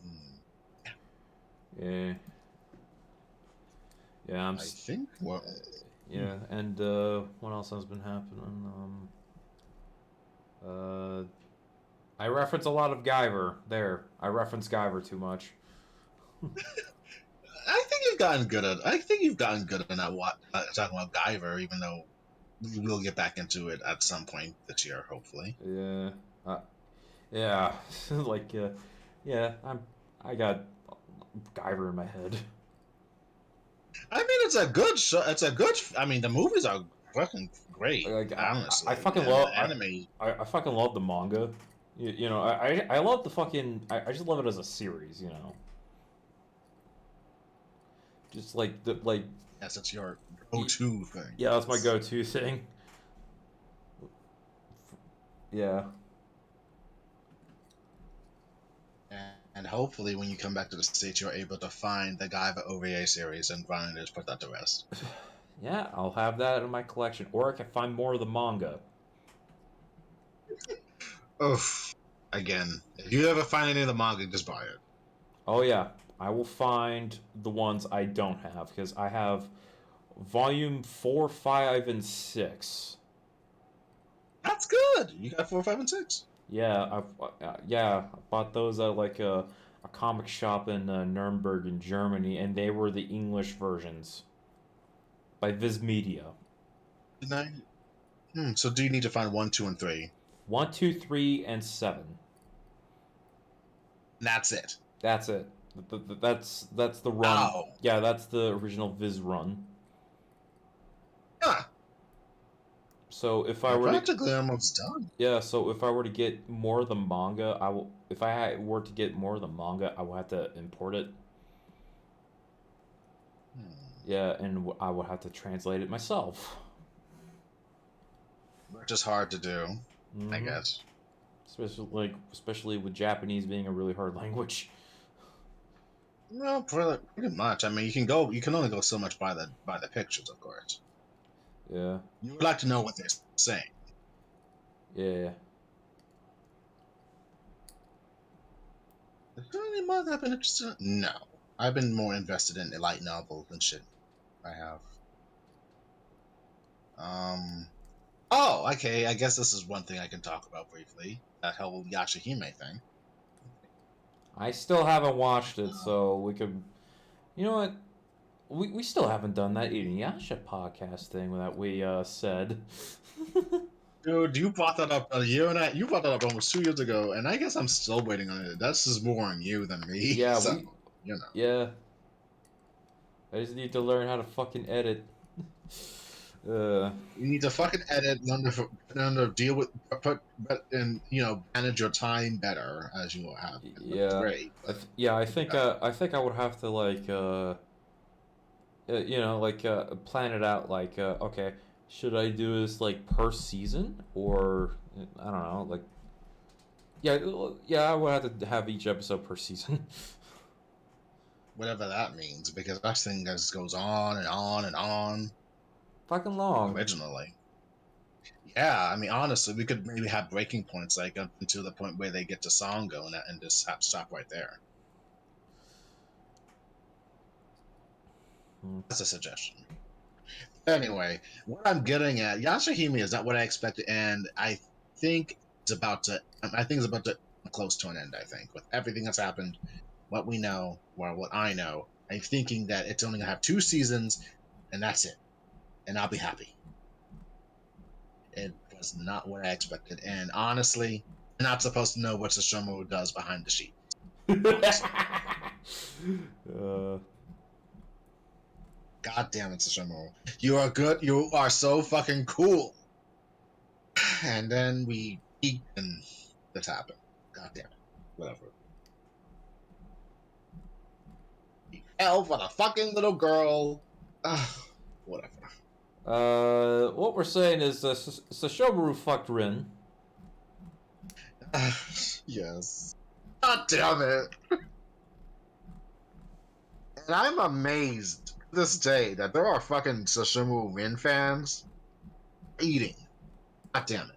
Hmm. Yeah. Yeah, I think what. yeah, and what else has been happening? I reference a lot of Guyver. There, I reference Guyver too much. I think you've gotten good at. I think you've gotten good at what talking about Guyver, even though we will get back into it at some point this year, hopefully. Yeah, yeah, like yeah. I got Guyver in my head. I mean, it's a good show. It's a good. I mean, the movies are fucking great. Like Honestly, I fucking and love the anime. I fucking love the manga. You know, I love the fucking I just love it as a series. You know, just like the like Yes, it's your go-to thing. yeah, that's my go-to thing. Yeah. And hopefully, when you come back to the States, you're able to find the Guyver OVA series and finally just put that to rest. Yeah, I'll have that in my collection, or I can find more of the manga. Oof. Again, if you ever find any of the manga, just buy it. Oh yeah, I will find the ones I don't have because I have volume 4, 5, and 6. That's good. You got 4, 5, and 6. Yeah, I bought those at like a comic shop in Nuremberg in Germany, and they were the English versions by Viz Media. Did I? So do you need to find 1, 2, and 3? 1, 2, 3, and 7. That's it. That's it. That's the run. Oh. Yeah, that's the original Viz run. Huh. So if I You're were practically almost done. yeah, so if I were to get more of the manga, I will. If were to get more of the manga, I will have to import it. Yeah, and I would have to translate it myself. Which is hard to do, I guess. Especially with Japanese being a really hard language. Well, pretty much. I mean, you can only go so much by the pictures, of course. Yeah. You would like to know what they're saying. Yeah. Is there any manga I've been interested in? No. I've been more invested in the light novels and shit. I have. Oh, okay. I guess this is one thing I can talk about briefly. That whole Yashahime thing. I still haven't watched it, so we could. You know what? We still haven't done that Inuyasha podcast thing that we said. Dude, you brought that up you brought that up almost 2 years ago, and I guess I'm still waiting on it. That's just more on you than me. Yeah, so, you know. Yeah. I just need to learn how to fucking edit. You need to fucking edit, learn to deal with, and manage your time better as you have. That's Yeah, great. But I think I would have to like plan it out. Like, okay, should I do this like per season, or I don't know, like, I would have to have each episode per season. whatever that means, because that thing just goes on and on and on. Fucking long. Originally, yeah. I mean, honestly, we could maybe have breaking points, like up until the point where they get to Songo and just stop right there. Hmm. That's a suggestion. Anyway, what I'm getting at, Yashahime is not what I expected, and think it's about to. I think it's about to come close to an end. I think with everything that's happened, what we know, or what I know, I'm thinking that it's only gonna have 2 seasons, and that's it, and I'll be happy. It was not what I expected, and honestly, I'm not supposed to know what Sashomo does behind the sheet. uh, God damn it, Sashomo. You are good. You are so fucking cool. And then we peaked and this happened. God damn it. Whatever. He fell for the fucking little girl. Whatever. what we're saying is Sashomaru fucked Rin. Yes. God damn it. And I'm amazed to this day that there are fucking Sashomu Rin fans eating. God damn it.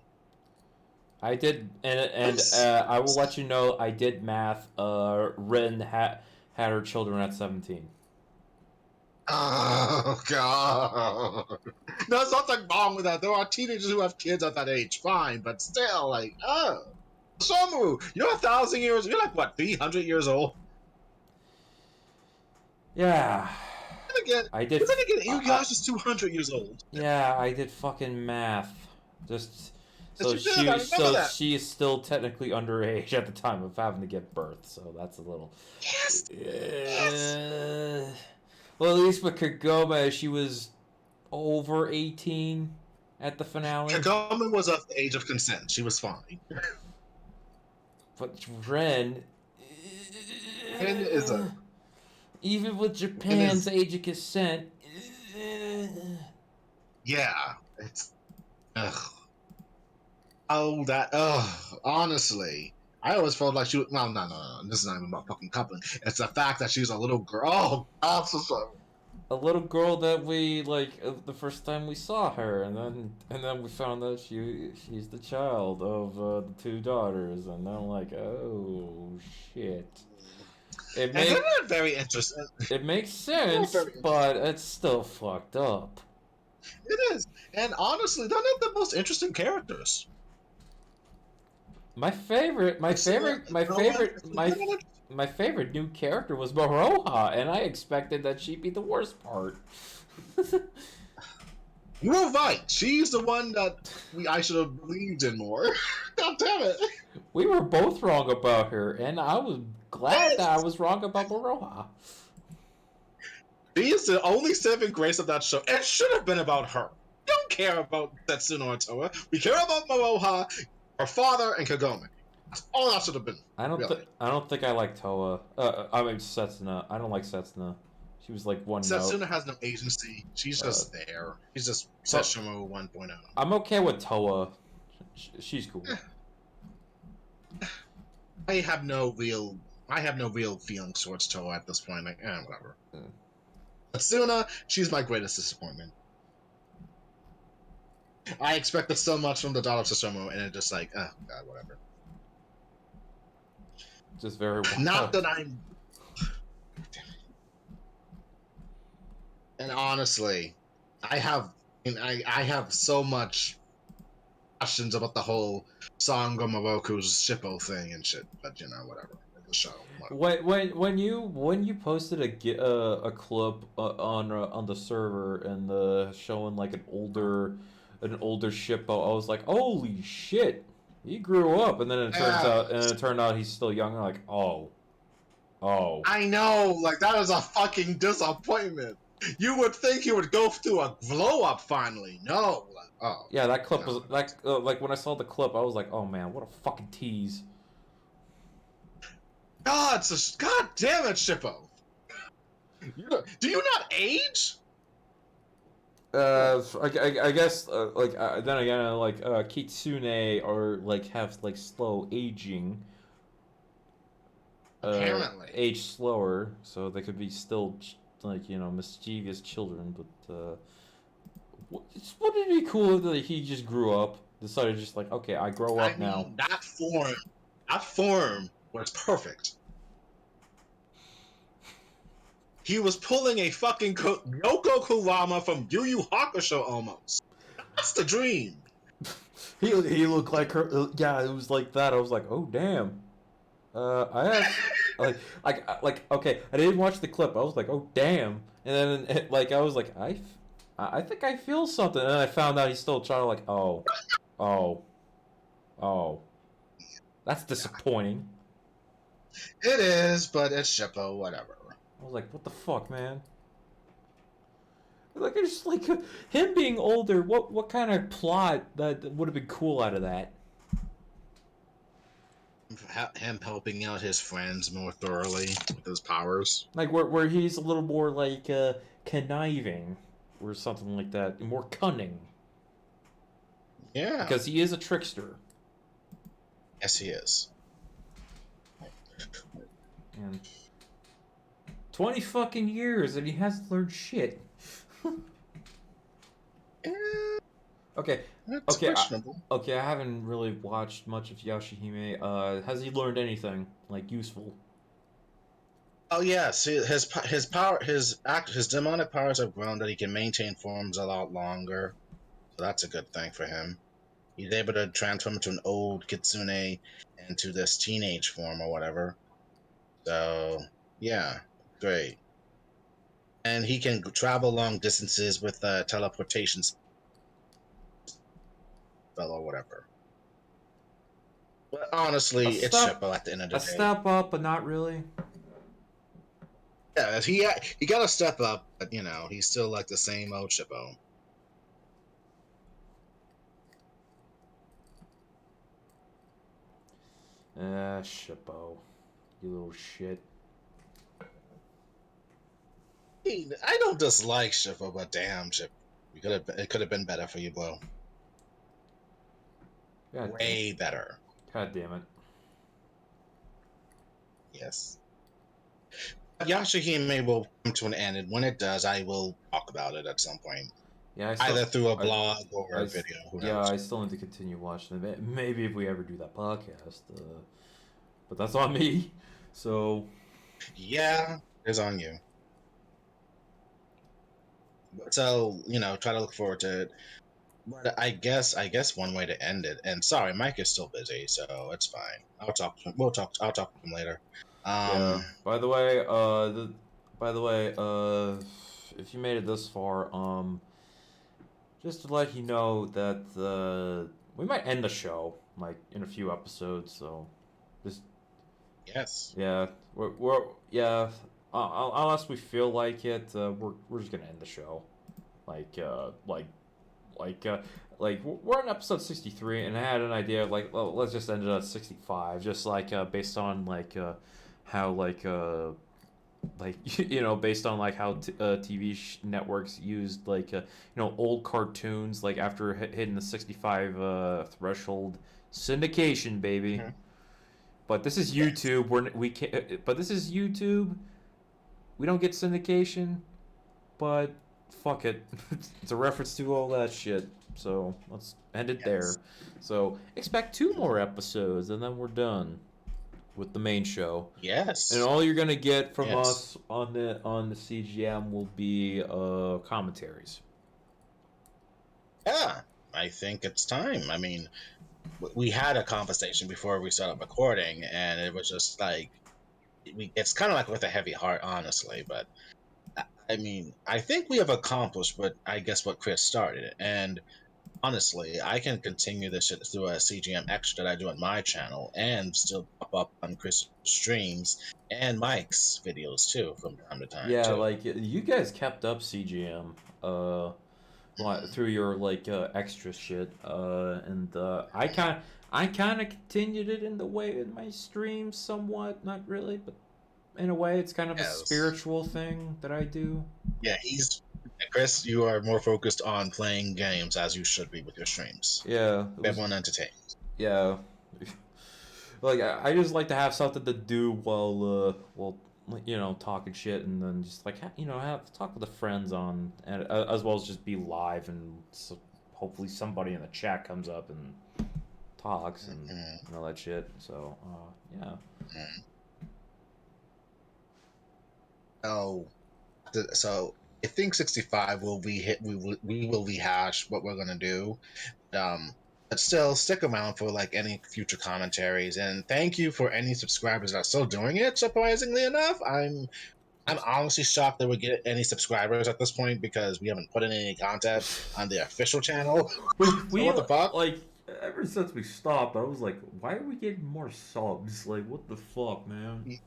I did, and I will let you know. I did math. Rin had her children at 17. Oh god. There's nothing wrong with that. There are teenagers who have kids at that age, fine, but still, like, Somu, you're 1,000 years. You're like what, 300 years old? Yeah. And again, I did. Then again, Inuyasha is 200 years old. Yeah, I did fucking math. Just so that. she is still technically underage at the time of having to give birth. So that's a little. Yes. Yes. Well, at least with Kagome, she was over 18 at the finale. Kagome was of the age of consent. She was fine. But Ren is a. Even with Japan's age of consent. Yeah, it's. Ugh. Oh, that. Honestly. I always felt like she was. No. This is not even about fucking coupling. It's the fact that she's a little girl. Oh, I'm so sorry. A little girl that we like the first time we saw her, and then we found that she's the child of the 2 daughters, and then I'm like, oh shit. It makes very interesting. It makes sense, but it's still fucked up. It is, and honestly, they're not the most interesting characters. My favorite new character was Maroha, and I expected that she'd be the worst part. You were right. She's the one that I should have believed in more. God damn it. We were both wrong about her, and I was glad that I was wrong about Maroha. She is the only saving grace of that show. It should have been about her. We don't care about Setsuna or Toa. We care about Maroha, her father, and Kagome. That's all that should have been. I don't think I like Toa. I mean Setsuna. I don't like Setsuna. She was like one Setsuna note. has no agency. She's just there. She's just Sesshomo 1.0. I'm okay with Toa. She's cool. I have no real feelings towards Toa at this point. Like, whatever. Setsuna, she's my greatest disappointment. I expected so much from the daughter of Sesshomo, and it's just like, oh god, whatever. Just very wild. Not that I'm. And honestly, I have so much questions about the whole Sango Moroku's Shippo thing and shit, but whatever. The show. Whatever. When you posted a clip on the server and showing like an older Shippo, I was like, holy shit, he grew up, and then it turned out he's still young. I'm like, oh. I know, like that was a fucking disappointment. You would think he would go through a glow up finally. No. Oh. Yeah, that clip No. was like when I saw the clip, I was like, oh man, what a fucking tease. God damn it, Shippo. Do you not age? I guess then again kitsune are like have like slow aging, Apparently. age slower, so they could be still like mischievous children. But wouldn't it be cool that he just grew up, decided just like, okay, I grow up now. That form. That form was perfect. He was pulling a fucking Yoko Kurama from Yu Yu Hakusho almost. That's the dream. He looked like her. Yeah, it was like that. I was like, oh damn. I have okay. I didn't watch the clip. I was like, oh damn. And then I was like, I think I feel something. And then I found out he's still trying to like, oh. That's disappointing. It is, but it's Shippo, whatever. I was like, what the fuck, man? Like, it's just like him being older. What kind of plot that would have been cool out of that? Him helping out his friends more thoroughly with his powers. Like where he's a little more like conniving or something like that, more cunning. Yeah. Because he is a trickster. Yes, he is. And 20 fucking years and he hasn't learned shit. Okay. That's questionable. Okay, I haven't really watched much of Yashahime. Has he learned anything like useful? Oh yes, his demonic powers have grown that he can maintain forms a lot longer. So that's a good thing for him. He's able to transform into an old kitsune into this teenage form or whatever. So yeah, great. And he can travel long distances with teleportation spell or whatever. But honestly, it's Shippo at the end of the day. A step up, but not really. Yeah, he got to step up, but he's still like the same old Shippo. Shippo, you little shit. I don't dislike Shippo, but damn, Shippo, it could have been better for you, bro. Way better. God damn it. Yes. Yashahime will come to an end, and when it does, I will talk about it at some point. Yeah, either through a blog or a video. Yeah, I still need to continue watching it. Maybe if we ever do that podcast, but that's on me. So. Yeah, it's on you. So try to look forward to it. But I guess one way to end it. And sorry, Mike is still busy, so it's fine. I'll talk to him. I'll talk to him later. Yeah. By the way, if you made it this far, just to let you know that we might end the show like in a few episodes. So, just yes. Yeah, we're unless we feel like it, we're just gonna end the show, we're on episode 63, and I had an idea of let's just end it at 65, just based on how based on how TV networks used old cartoons after hitting the 65 threshold, syndication, baby. Mm-hmm. But this is YouTube. But this is YouTube. We don't get syndication, but fuck it. It's a reference to all that shit. So let's end it there. So expect 2 more episodes, and then we're done with the main show. Yes. And all you're gonna get from us on the CJM will be commentaries. Yeah, I think it's time. I mean, we had a conversation before we started recording, and it was just it's kind of like with a heavy heart, honestly. But I mean, I think we have accomplished what Chris started, and honestly, I can continue this shit through a CGM extra that I do on my channel and still pop up on Chris's streams and Mike's videos too from time to time Yeah, too. like you guys kept up CGM through your like extra shit and I kind of continued it in the way in my streams somewhat, not really, but in a way it's kind of a Yes. spiritual thing that I do. Yeah, Chris, you are more focused on playing games as you should be with your streams. Yeah, it was Everyone entertained. yeah. Like I just like to have something to do while you know talking shit and then just like you know have talk with the friends on and as well as just be live and so hopefully somebody in the chat comes up and talks and all that shit. So yeah. Mm-hmm. Oh, so I think 65 will be hit. We will rehash what we're gonna do. Um, but still, stick around for like any future commentaries. And thank you for any subscribers that are still doing it. Surprisingly enough, I'm honestly shocked that we get any subscribers at this point because we haven't put in any content on the official channel. So We what the fuck? like ever since we stopped, I was like, why are we getting more subs? Like, what the fuck, man?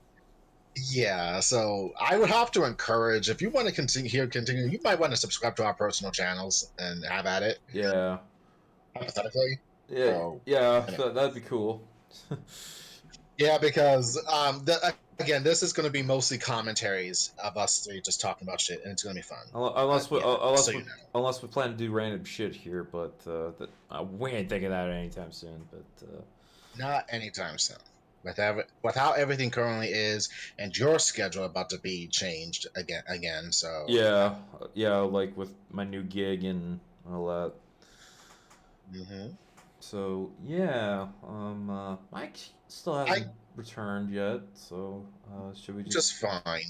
Yeah, so I would have to encourage if you want to continue, you might want to subscribe to our personal channels and have at it. Yeah, Hypothetically. yeah, So yeah. anyway. That'd be cool. Yeah, because again, this is going to be mostly commentaries of us three just talking about shit, and it's going to be fun. Unless we, Yeah, so you know, unless we plan to do random shit here, but we ain't thinking that anytime soon. But not anytime soon. With how everything currently is, and your schedule about to be changed again. So yeah, yeah, like with my new gig and all that. hmm So yeah, Mike still I hasn't returned yet. So should we just? just fine.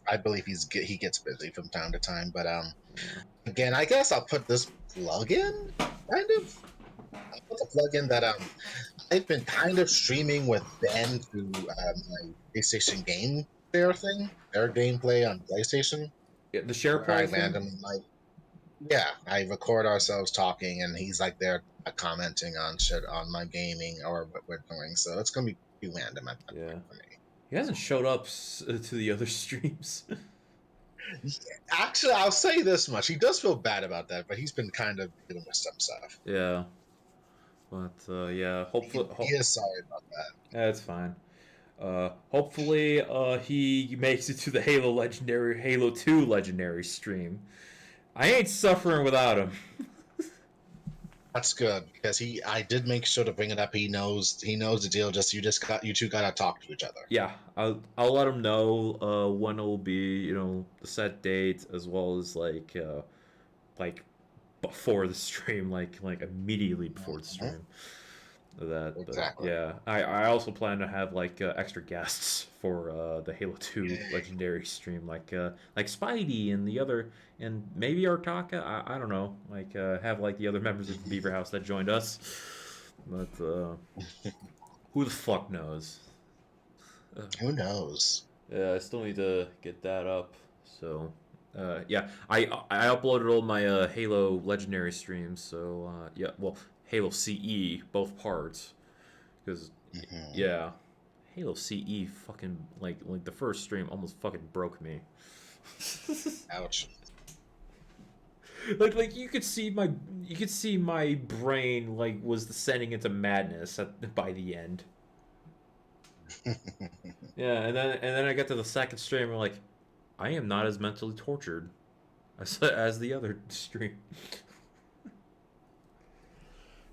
I believe he gets busy from time to time, but Yeah. again, I guess I'll put this plug in, kind of. I'll put the plug in that I've been kind of streaming with Ben through my PlayStation Game Share thing, their gameplay on PlayStation, Yeah, the share where I play thing. randomly yeah, I record ourselves talking, and he's like there commenting on shit on my gaming or what we're doing. So it's gonna be random at that Yeah, point for me. he hasn't showed up to the other streams. Actually, I'll say this much: he does feel bad about that, but he's been kind of dealing with some stuff. Yeah, but yeah, He is sorry about that. yeah, it's fine. Hopefully, he makes it to the Halo 2 Legendary stream. I ain't suffering without him. That's good because I did make sure to bring it up. He knows the deal. You two gotta talk to each other. Yeah, I'll let him know when it'll be, you know, the set date as well as like before the stream, like immediately before the Mhm. stream. That, but Exactly. yeah, I also plan to have like extra guests for the Halo 2 Yay. Legendary stream, like Spidey and the other, and maybe Artaka. I don't know, like have like the other members of the Beaver House that joined us, but who the fuck knows? Who knows? Yeah, I still need to get that up. So, yeah, I uploaded all my Halo Legendary streams. So, yeah, well, Halo CE both parts, because Mhm. yeah, Halo CE fucking like the first stream almost fucking broke me. Ouch. Like you could see my brain like was descending into madness by the end. Yeah, and then I got to the second stream and like I am not as mentally tortured as the other stream.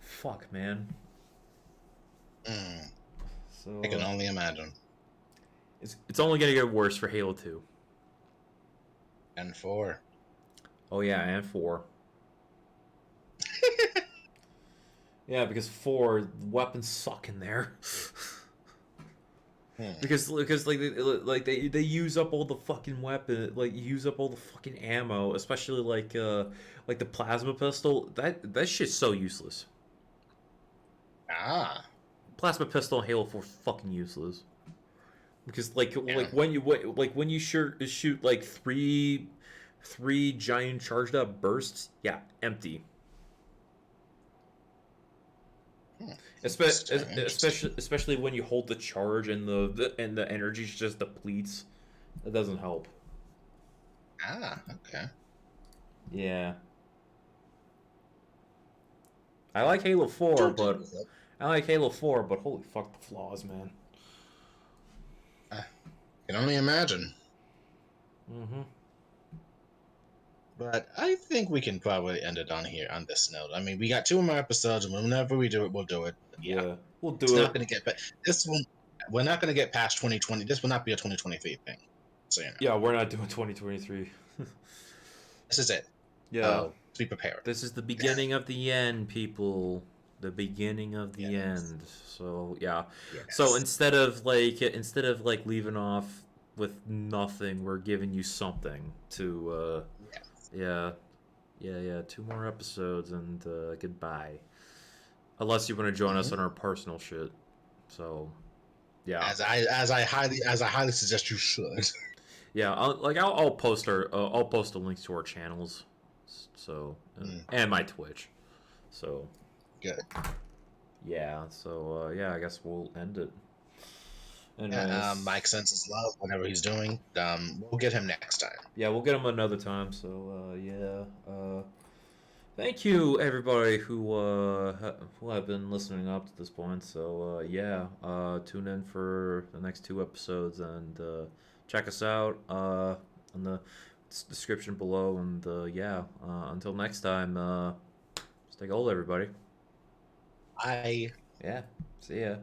Fuck, man. Mm, So I can only imagine. it's only gonna get worse for Halo 2. And four. Oh yeah, and 4. Yeah, because 4 weapons suck in there. Because they use up all the fucking weapon, like use up all the fucking ammo, especially like the plasma pistol. That shit's so useless. Ah. Plasma pistol in Halo 4 fucking useless. Because Yeah. when you shoot like three giant charged up bursts, yeah, empty. Especially when you hold the charge and the energy just depletes. That doesn't help. Ah, okay. Yeah. I like Halo 4, but holy fuck the flaws, man. I can only imagine. Mm-hmm. But I think we can probably end it on here on this note. I mean, we got 2 more episodes, and whenever we do it, we'll do it. But Yeah, we'll it's do not it. going to get. But this one, we're not going to get past 2020. This will not be a 2023 thing. So Yeah, we're not doing 2023. this is it. Yeah. Be prepared. This is the beginning of the end, people. The beginning of the end. So yeah. Yes. So instead of like leaving off with nothing, we're giving you something to. Yeah. 2 more episodes and goodbye. Unless you want to join us on our personal shit. So yeah. As I highly suggest you should. Yeah, I'll post the links to our channels, so and my Twitch, so Good. Yeah, so I guess we'll end it. Yeah, Mike sends his love, whatever he's doing. We'll get him next time. Yeah, we'll get him another time. So thank you everybody who have been listening up to this point. So tune in for the next 2 episodes and check us out in the description below. And until next time, stay gold, everybody. Bye. Yeah, see ya.